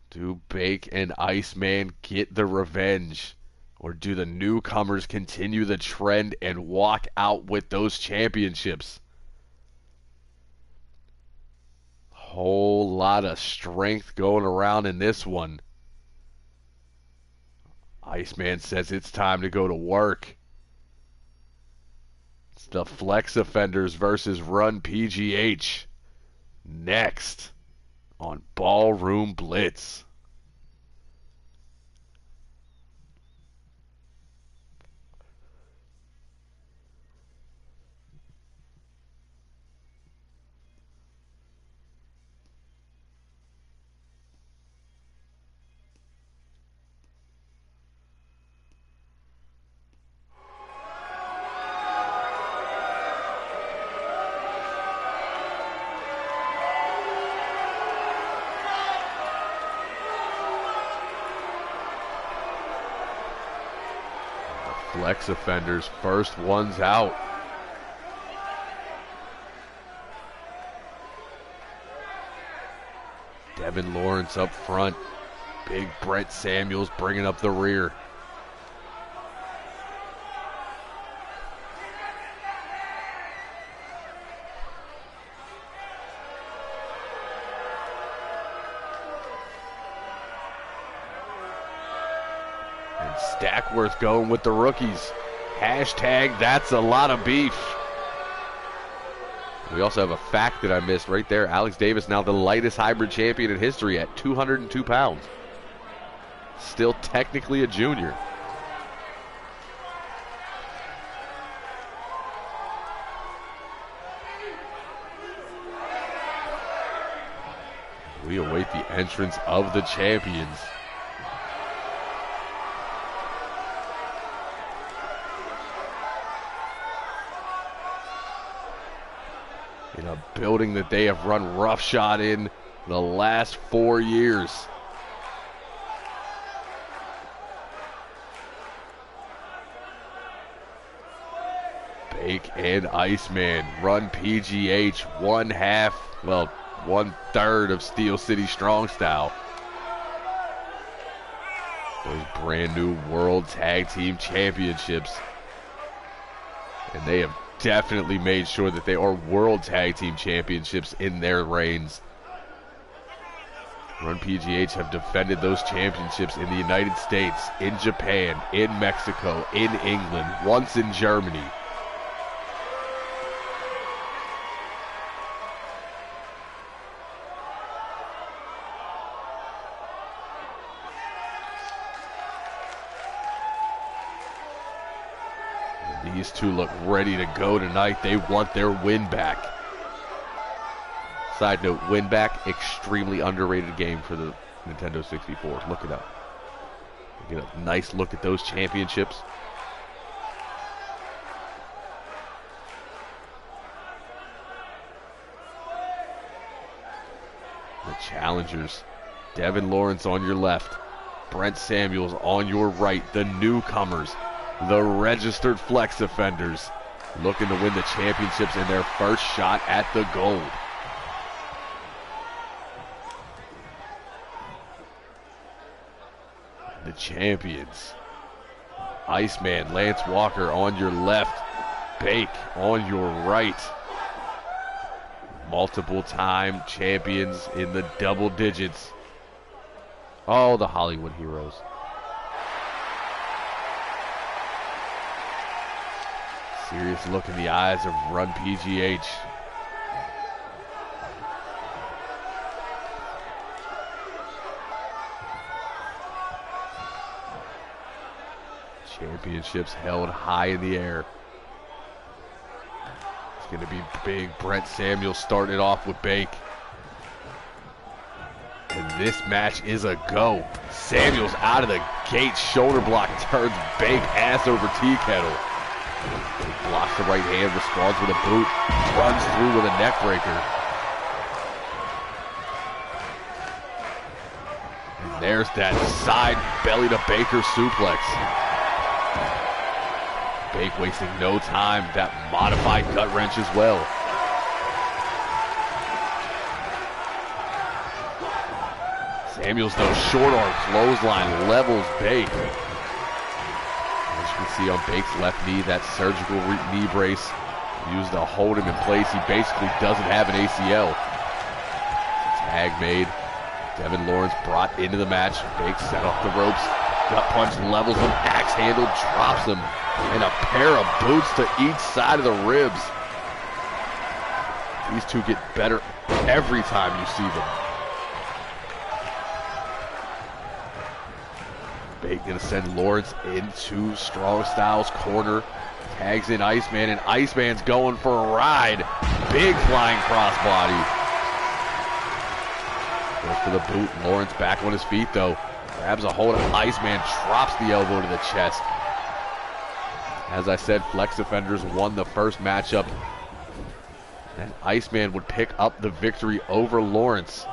Do Bake and Iceman get the revenge? Or do the newcomers continue the trend and walk out with those championships? Whole lot of strength going around in this one. Iceman says it's time to go to work. It's the Flex Offenders versus Run PGH. Next on Ballroom Blitz. Flex offenders, first one's out. Devin Lawrence up front. Big Brent Samuels bringing up the rear. And Stackworth going with the rookies. Hashtag that's a lot of beef. We also have a fact that I missed right there. Alex Davis now the lightest hybrid champion in history at 202 pounds. Still technically a junior. We await the entrance of the champions. In a building that they have run roughshod in the last 4 years. Bake and Iceman run PGH, 1/3 of Steel City Strong Style. Those brand new World Tag Team Championships. And they have definitely made sure that they are World Tag Team Championships in their reigns. Run PGH have defended those championships in the United States, in Japan, in Mexico, in England, once in Germany. These two look ready to go tonight. They want their win back. Side note, win back, extremely underrated game for the Nintendo 64. Look it up. Get a nice look at those championships. The challengers, Devin Lawrence on your left, Brent Samuels on your right, the newcomers, the registered flex offenders, looking to win the championships in their first shot at the gold. The champions, Iceman, Lance Walker on your left, Bake on your right. Multiple time champions in the double digits. Oh, the Hollywood heroes. Serious look in the eyes of Run PGH. Championships held high in the air. It's going to be big. Brent Samuels starting it off with Bake. And this match is a go. Samuels out of the gate. Shoulder block turns Bake ass over tea kettle. Bake blocks the right hand, responds with a boot. Runs through with a neck breaker. And there's that side belly to Baker suplex. Bake wasting no time. That modified gut wrench as well. Samuels, though, short arm clothesline levels Bake. As you can see on Bake's left knee, that surgical knee brace used to hold him in place. He basically doesn't have an ACL. Tag made. Devin Lawrence brought into the match. Bake set off the ropes. Gut punch levels him. Axe handle drops him. And a pair of boots to each side of the ribs. These two get better every time you see them. Bake gonna send Lawrence into Strong Styles' corner. Tags in Iceman, and Iceman's going for a ride. Big flying crossbody. Goes for the boot. Lawrence back on his feet though. Grabs a hold of Iceman, drops the elbow to the chest. As I said, flex offenders won the first matchup. And Iceman would pick up the victory over Lawrence.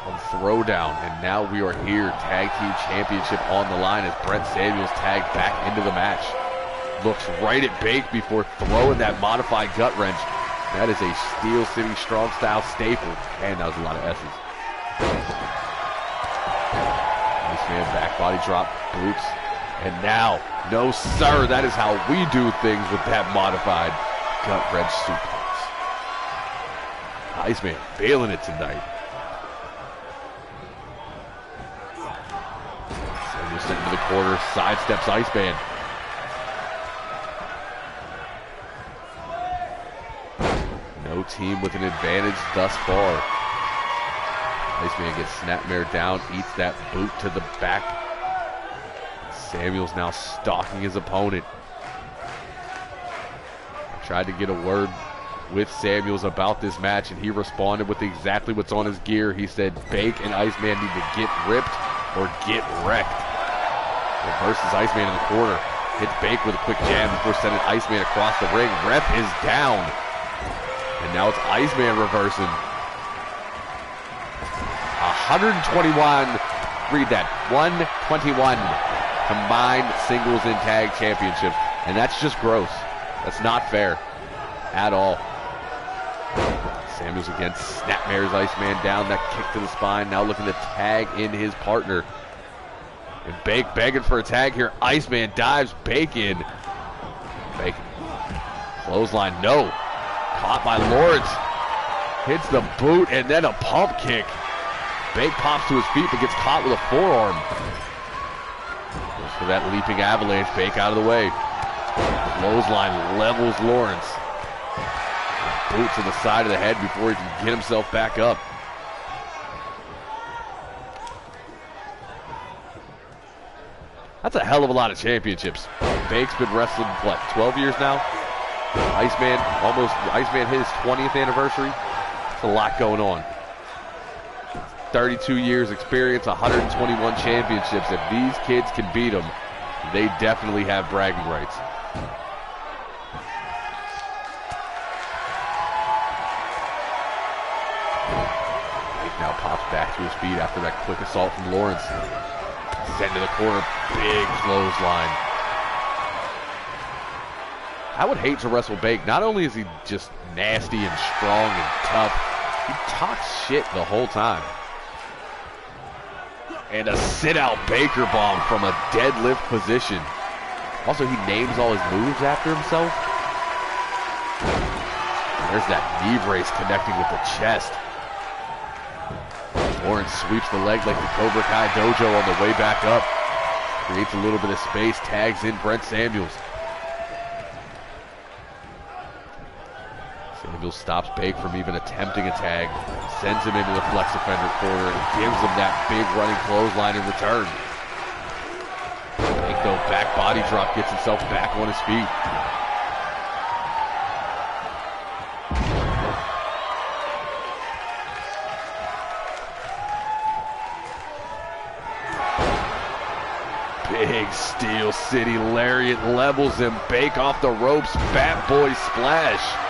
on Throwdown, and now we are here. Tag Team Championship on the line as Brent Samuels tagged back into the match. Looks right at Bake before throwing that modified gut wrench. That is a Steel City Strong Style staple. And that was a lot of S's. Nice man, back body drop, boots. And now, no sir, that is how we do things with that modified gut wrench suplex. Iceman failing it tonight. Samuels sent into the corner, sidesteps Iceman. No team with an advantage thus far. Iceman gets snapmare down, eats that boot to the back. Samuels now stalking his opponent. I tried to get a word with Samuels about this match, and he responded with exactly what's on his gear. He said Bake and Iceman need to get ripped or get wrecked. Reverses Iceman in the corner. Hits Bake with a quick jab before sending Iceman across the ring. Ref is down. And now it's Iceman reversing. 121, read that, 121 combined singles and tag championships. And that's just gross. That's not fair at all. Samuels again snapmares Iceman down, that kick to the spine, now looking to tag in his partner. And Bake begging for a tag here. Iceman dives Bake in. Bake, clothesline, no. Caught by Lawrence. Hits the boot and then a pump kick. Bake pops to his feet but gets caught with a forearm. Goes for that leaping avalanche. Bake out of the way. Clothesline levels Lawrence. Boot to the side of the head before he can get himself back up. That's a hell of a lot of championships. Bake's been wrestling, what, 12 years now? Iceman hit his 20th anniversary. That's a lot going on. 32 years experience, 121 championships. If these kids can beat them, they definitely have bragging rights. Bake now pops back to his feet after that quick assault from Lawrence. Sent to the corner, big clothesline. I would hate to wrestle Bake. Not only is he just nasty and strong and tough, he talks shit the whole time. And a sit-out Baker bomb from a deadlift position. Also, he names all his moves after himself. There's that knee brace connecting with the chest. Lawrence sweeps the leg like the Cobra Kai Dojo on the way back up. Creates a little bit of space, tags in Brent Samuels. Samuels stops Bake from even attempting a tag, sends him into the flex offender corner, and gives him that big running clothesline in return. Bake, though, back body drop, gets himself back on his feet. Big Steel City lariat levels him. Bake off the ropes, Fat Boy splash.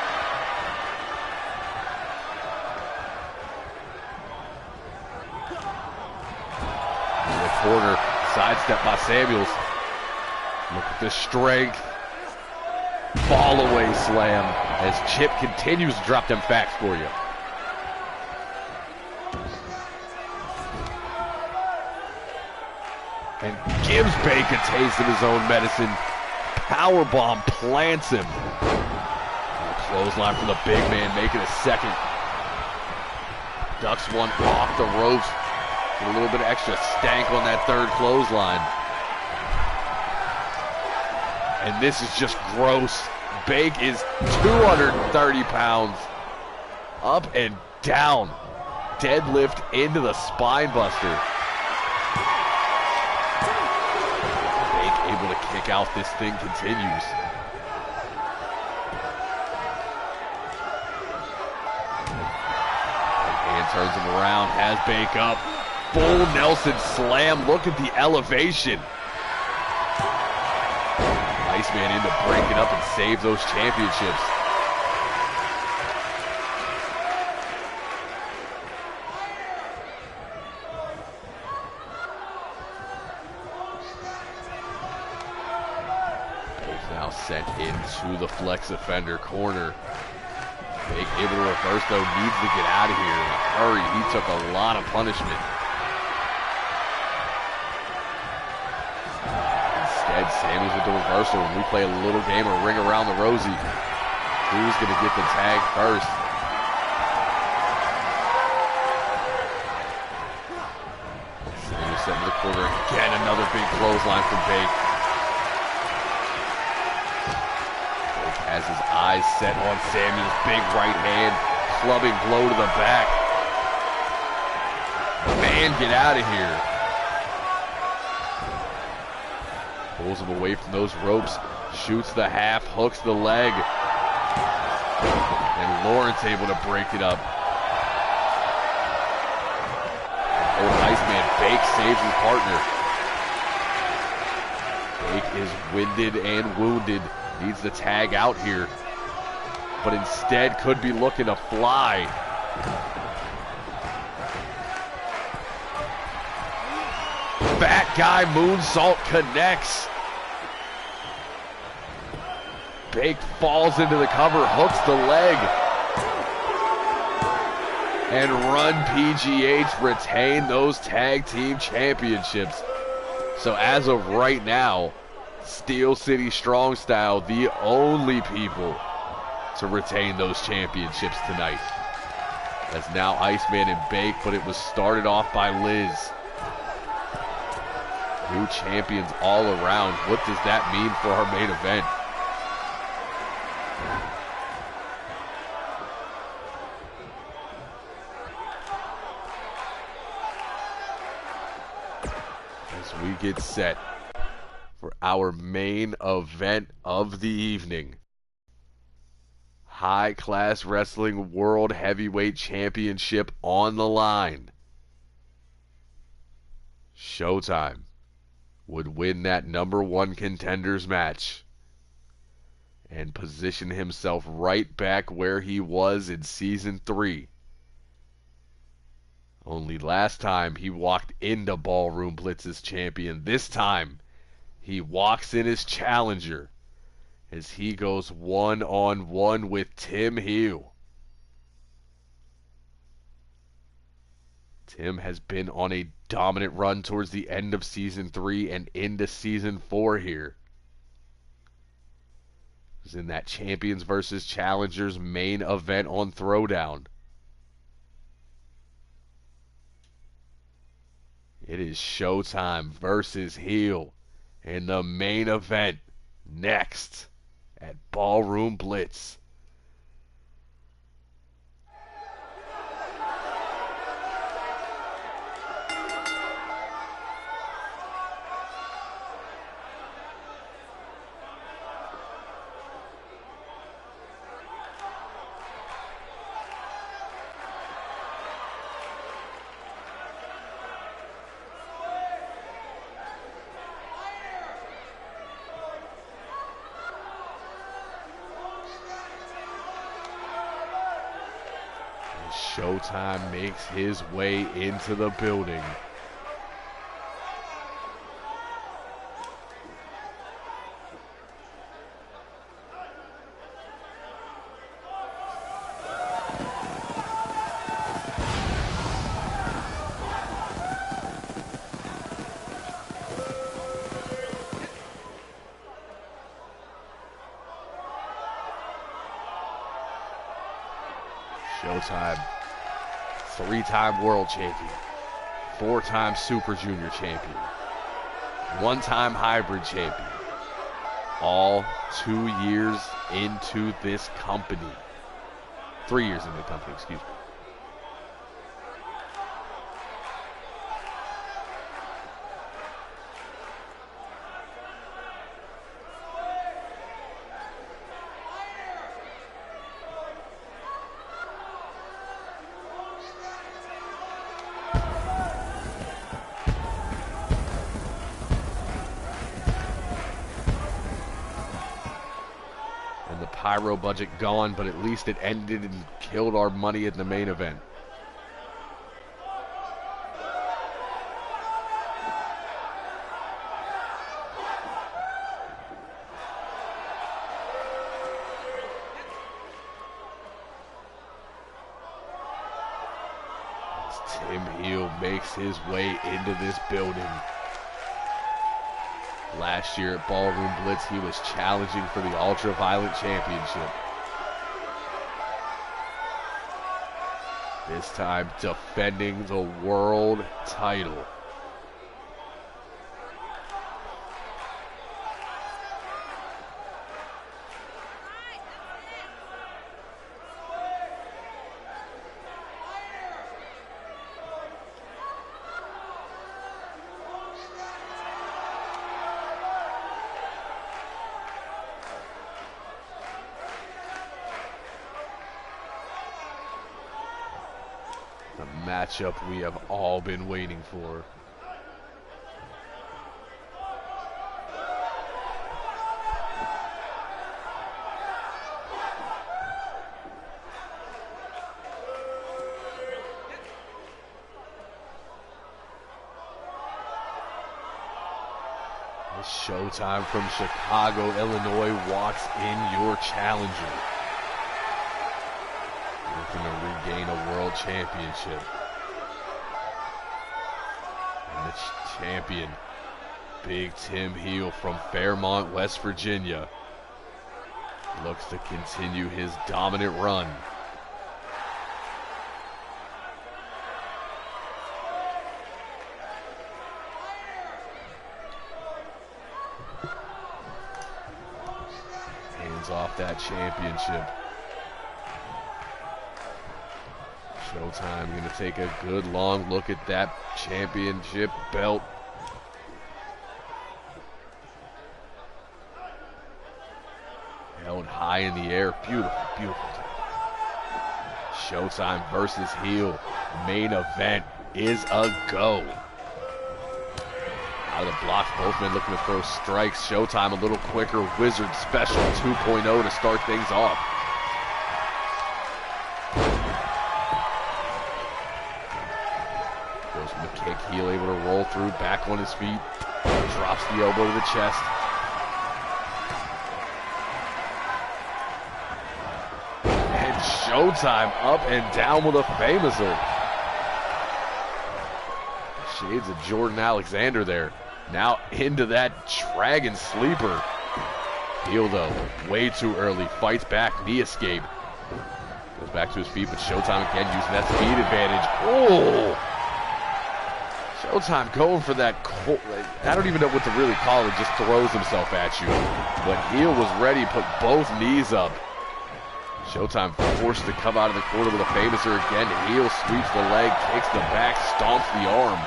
Corner, sidestep by Samuels. Look at the strength. Fall away slam as Chip continues to drop them facts for you. And gives Bake a taste of his own medicine. Powerbomb plants him. Clothesline from the big man, making a second. Ducks one off the ropes. A little bit of extra stank on that third clothesline. And this is just gross. Bake is 230 pounds. Up and down. Deadlift into the spine buster. Bake able to kick out. This thing continues. And turns him around. Has Bake up. Full Nelson slam. Look at the elevation. Iceman in to break it up and save those championships. Sent into the flex offender corner. Big able to reverse though, needs to get out of here in a hurry. He took a lot of punishment. Instead, Sammy's with the reversal. And we play a little game of ring around the rosy. Who's going to get the tag first? Sammy set in the corner again. Another big clothesline from Bake. Bake has his eyes set on Sammy's big right hand. Clubbing blow to the back. Man, get out of here. Pulls him away from those ropes. Shoots the half, hooks the leg. And Lawrence able to break it up. Old Iceman, Bake saves his partner. Bake is winded and wounded. Needs the tag out here. But instead could be looking to fly. Fat guy moonsault connects. Bake falls into the cover, hooks the leg. And Run PGH retain those tag team championships. So as of right now, Steel City Strong Style, the only people to retain those championships tonight. That's now Iceman and Bake, but it was started off by Liz. New champions all around. What does that mean for our main event? As we get set for our main event of the evening. High Class Wrestling World Heavyweight Championship on the line. Showtime would win that #1 contenders match and position himself right back where he was in Season 3. Only last time he walked into Ballroom Blitz as champion. This time he walks in as challenger as he goes one-on-one with Tim Heel. Tim has been on a dominant run towards the end of Season 3 and into Season 4 here. He was in that Champions versus Challengers main event on Throwdown. It is Showtime versus Heel in the main event next at Ballroom Blitz. Showtime makes his way into the building. Showtime, 3-time world champion, 4-time Super Junior champion, 1-time hybrid champion, all 2 years into this company. 3 years into the company, excuse me. Pyro budget gone, but at least it ended and killed our money in the main event. Tim Heel makes his way into this building. Last year at Ballroom Blitz, he was challenging for the Ultra-Violent Championship. This time defending the world title. The matchup we have all been waiting for. It's Showtime from Chicago, Illinois walks in your challenger. Looking to regain a world championship. And the champion, Big Tim Heel from Fairmont, West Virginia, looks to continue his dominant run. Hands off that championship. Showtime going to take a good long look at that championship belt. Held high in the air. Beautiful, beautiful. Showtime versus Heel. Main event is a go. Out of the blocks, both men looking to throw strikes. Showtime a little quicker. Wizard Special 2.0 to start things off. Kick, Heel able to roll through, back on his feet, drops the elbow to the chest. And Showtime up and down with a famouser. Shades of Jordan Alexander there. Now into that dragon sleeper. Heel though, way too early, fights back, knee escape. Goes back to his feet, but Showtime again using that speed advantage. Oh! Showtime going for that, I don't even know what to really call it, just throws himself at you. But Heel was ready, put both knees up. Showtime forced to come out of the corner with a famouser again. Heel sweeps the leg, kicks the back, stomps the arm.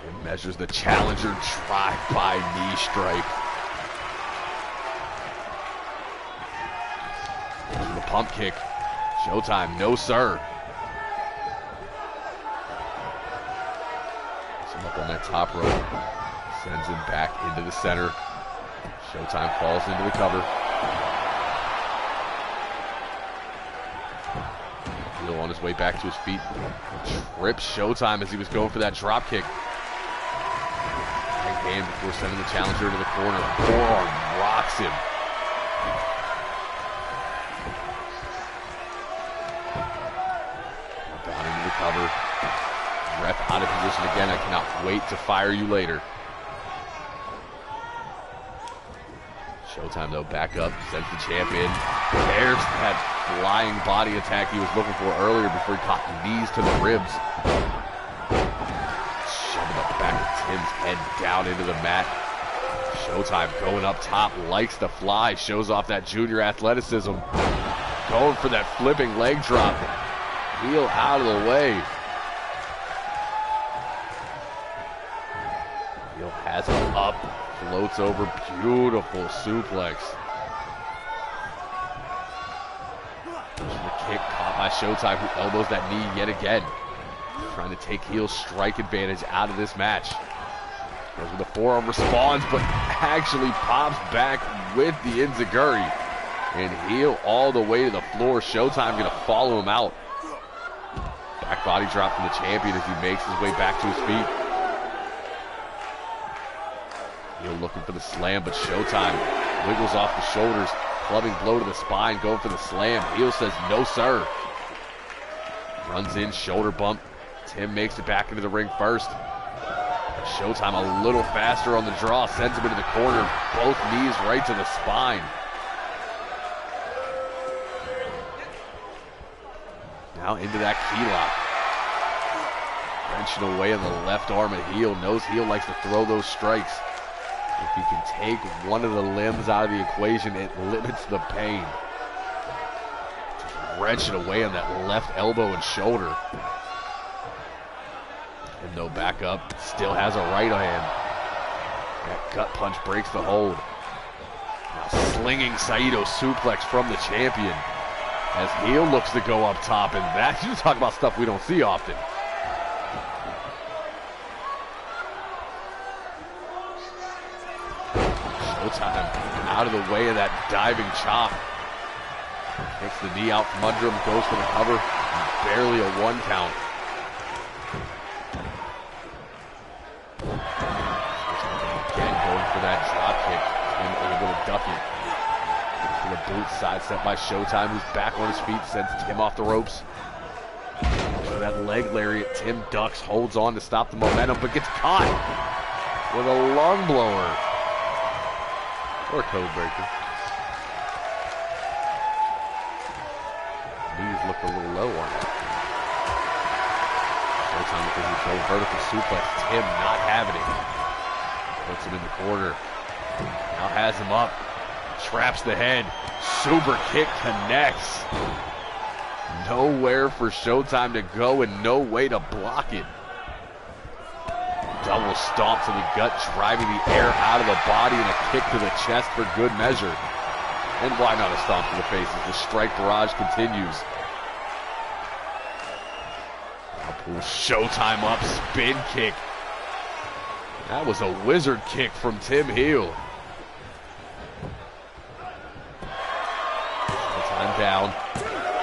Tim measures the challenger, drive-by knee strike. The pump kick. Showtime, no sir. Puts him up on that top rope. Sends him back into the center. Showtime falls into the cover. Heel on his way back to his feet. Trips Showtime as he was going for that drop kick. Right hand before sending the challenger to the corner. Forearm rocks him. Cover. Ref out of position again. I cannot wait to fire you later. Showtime though back up, sends the champ in. There's that flying body attack he was looking for earlier before he caught knees to the ribs. Shoving the back of Tim's head down into the mat. Showtime going up top, likes to fly, shows off that junior athleticism. Going for that flipping leg drop. Heel out of the way. Heel has him up, floats over, beautiful suplex. The kick caught by Showtime, who elbows that knee yet again. Trying to take Heel's strike advantage out of this match. Goes with the forearm, responds, but actually pops back with the enziguri. And Heel all the way to the floor. Showtime gonna follow him out. Back body drop from the champion as he makes his way back to his feet. Heel looking for the slam, but Showtime wiggles off the shoulders, clubbing blow to the spine, going for the slam. Heel says no, sir. Runs in, shoulder bump. Tim makes it back into the ring first. Showtime a little faster on the draw, sends him into the corner. Both knees right to the spine. Now into that key lock. Wrenching away on the left arm of Heel. Knows Heel likes to throw those strikes. If he can take one of the limbs out of the equation, it limits the pain. Just wrenching away on that left elbow and shoulder. And no back up. Still has a right hand. That gut punch breaks the hold. Now slinging Saito suplex from the champion. As Heel looks to go up top, and that, you talk about stuff we don't see often. Showtime out of the way of that diving chop. Takes the knee out from under him, goes for the cover. Barely a 1 count. Again going for that drop kick. And able to duck it. For the boot, sidestep by Showtime, who's back on his feet, sends Tim off the ropes. So that leg lariat, Tim ducks, holds on to stop the momentum, but gets caught with a lung blower. Or code breaker. Knees look a little low on it. Showtime because he's going vertical suplex. Tim not having it. Puts him in the corner. Now has him up. Traps the head. Super kick connects. Nowhere for Showtime to go and no way to block it. Double stomp to the gut, driving the air out of the body and a kick to the chest for good measure. And why not a stomp to the face as the strike barrage continues. Now pulls Showtime up, spin kick. That was a wizard kick from Tim Heel. Showtime down.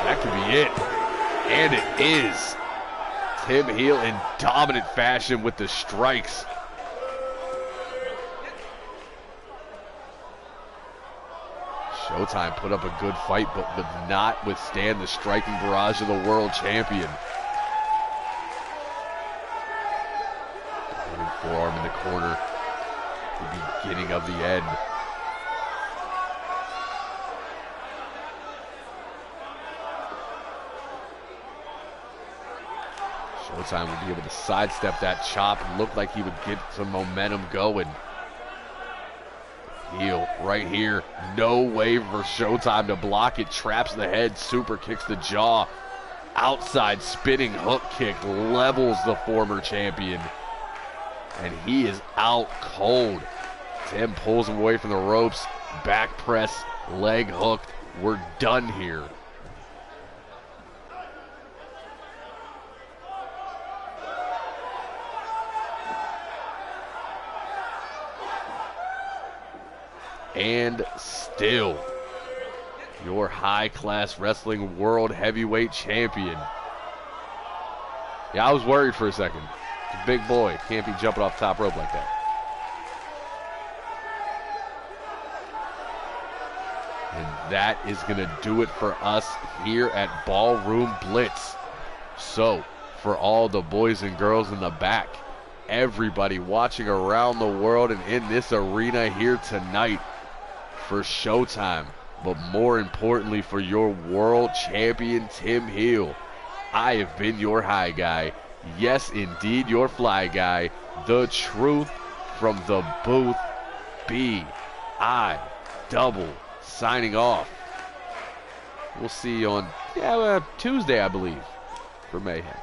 That could be it. And it is. Tim Heel in dominant fashion with the strikes. Showtime put up a good fight, but would not withstand the striking barrage of the world champion. Forearm in the corner. The beginning of the end. Showtime will be able to sidestep that chop. Looked like he would get some momentum going. Heel right here. No way for Showtime to block it. Traps the head. Super kicks the jaw. Outside spinning hook kick levels the former champion. And he is out cold. Tim pulls him away from the ropes. Back press. Leg hooked. We're done here. And still, your high-class wrestling world heavyweight champion. Yeah, I was worried for a second. He's a big boy. Can't be jumping off the top rope like that. And that is going to do it for us here at Ballroom Blitz. So, for all the boys and girls in the back, everybody watching around the world and in this arena here tonight, for Showtime, but more importantly for your world champion Tim Heel, I have been your high guy. Yes, indeed, your fly guy. The truth from the booth. B.I. Double signing off. We'll see you on Tuesday, I believe, for Mayhem.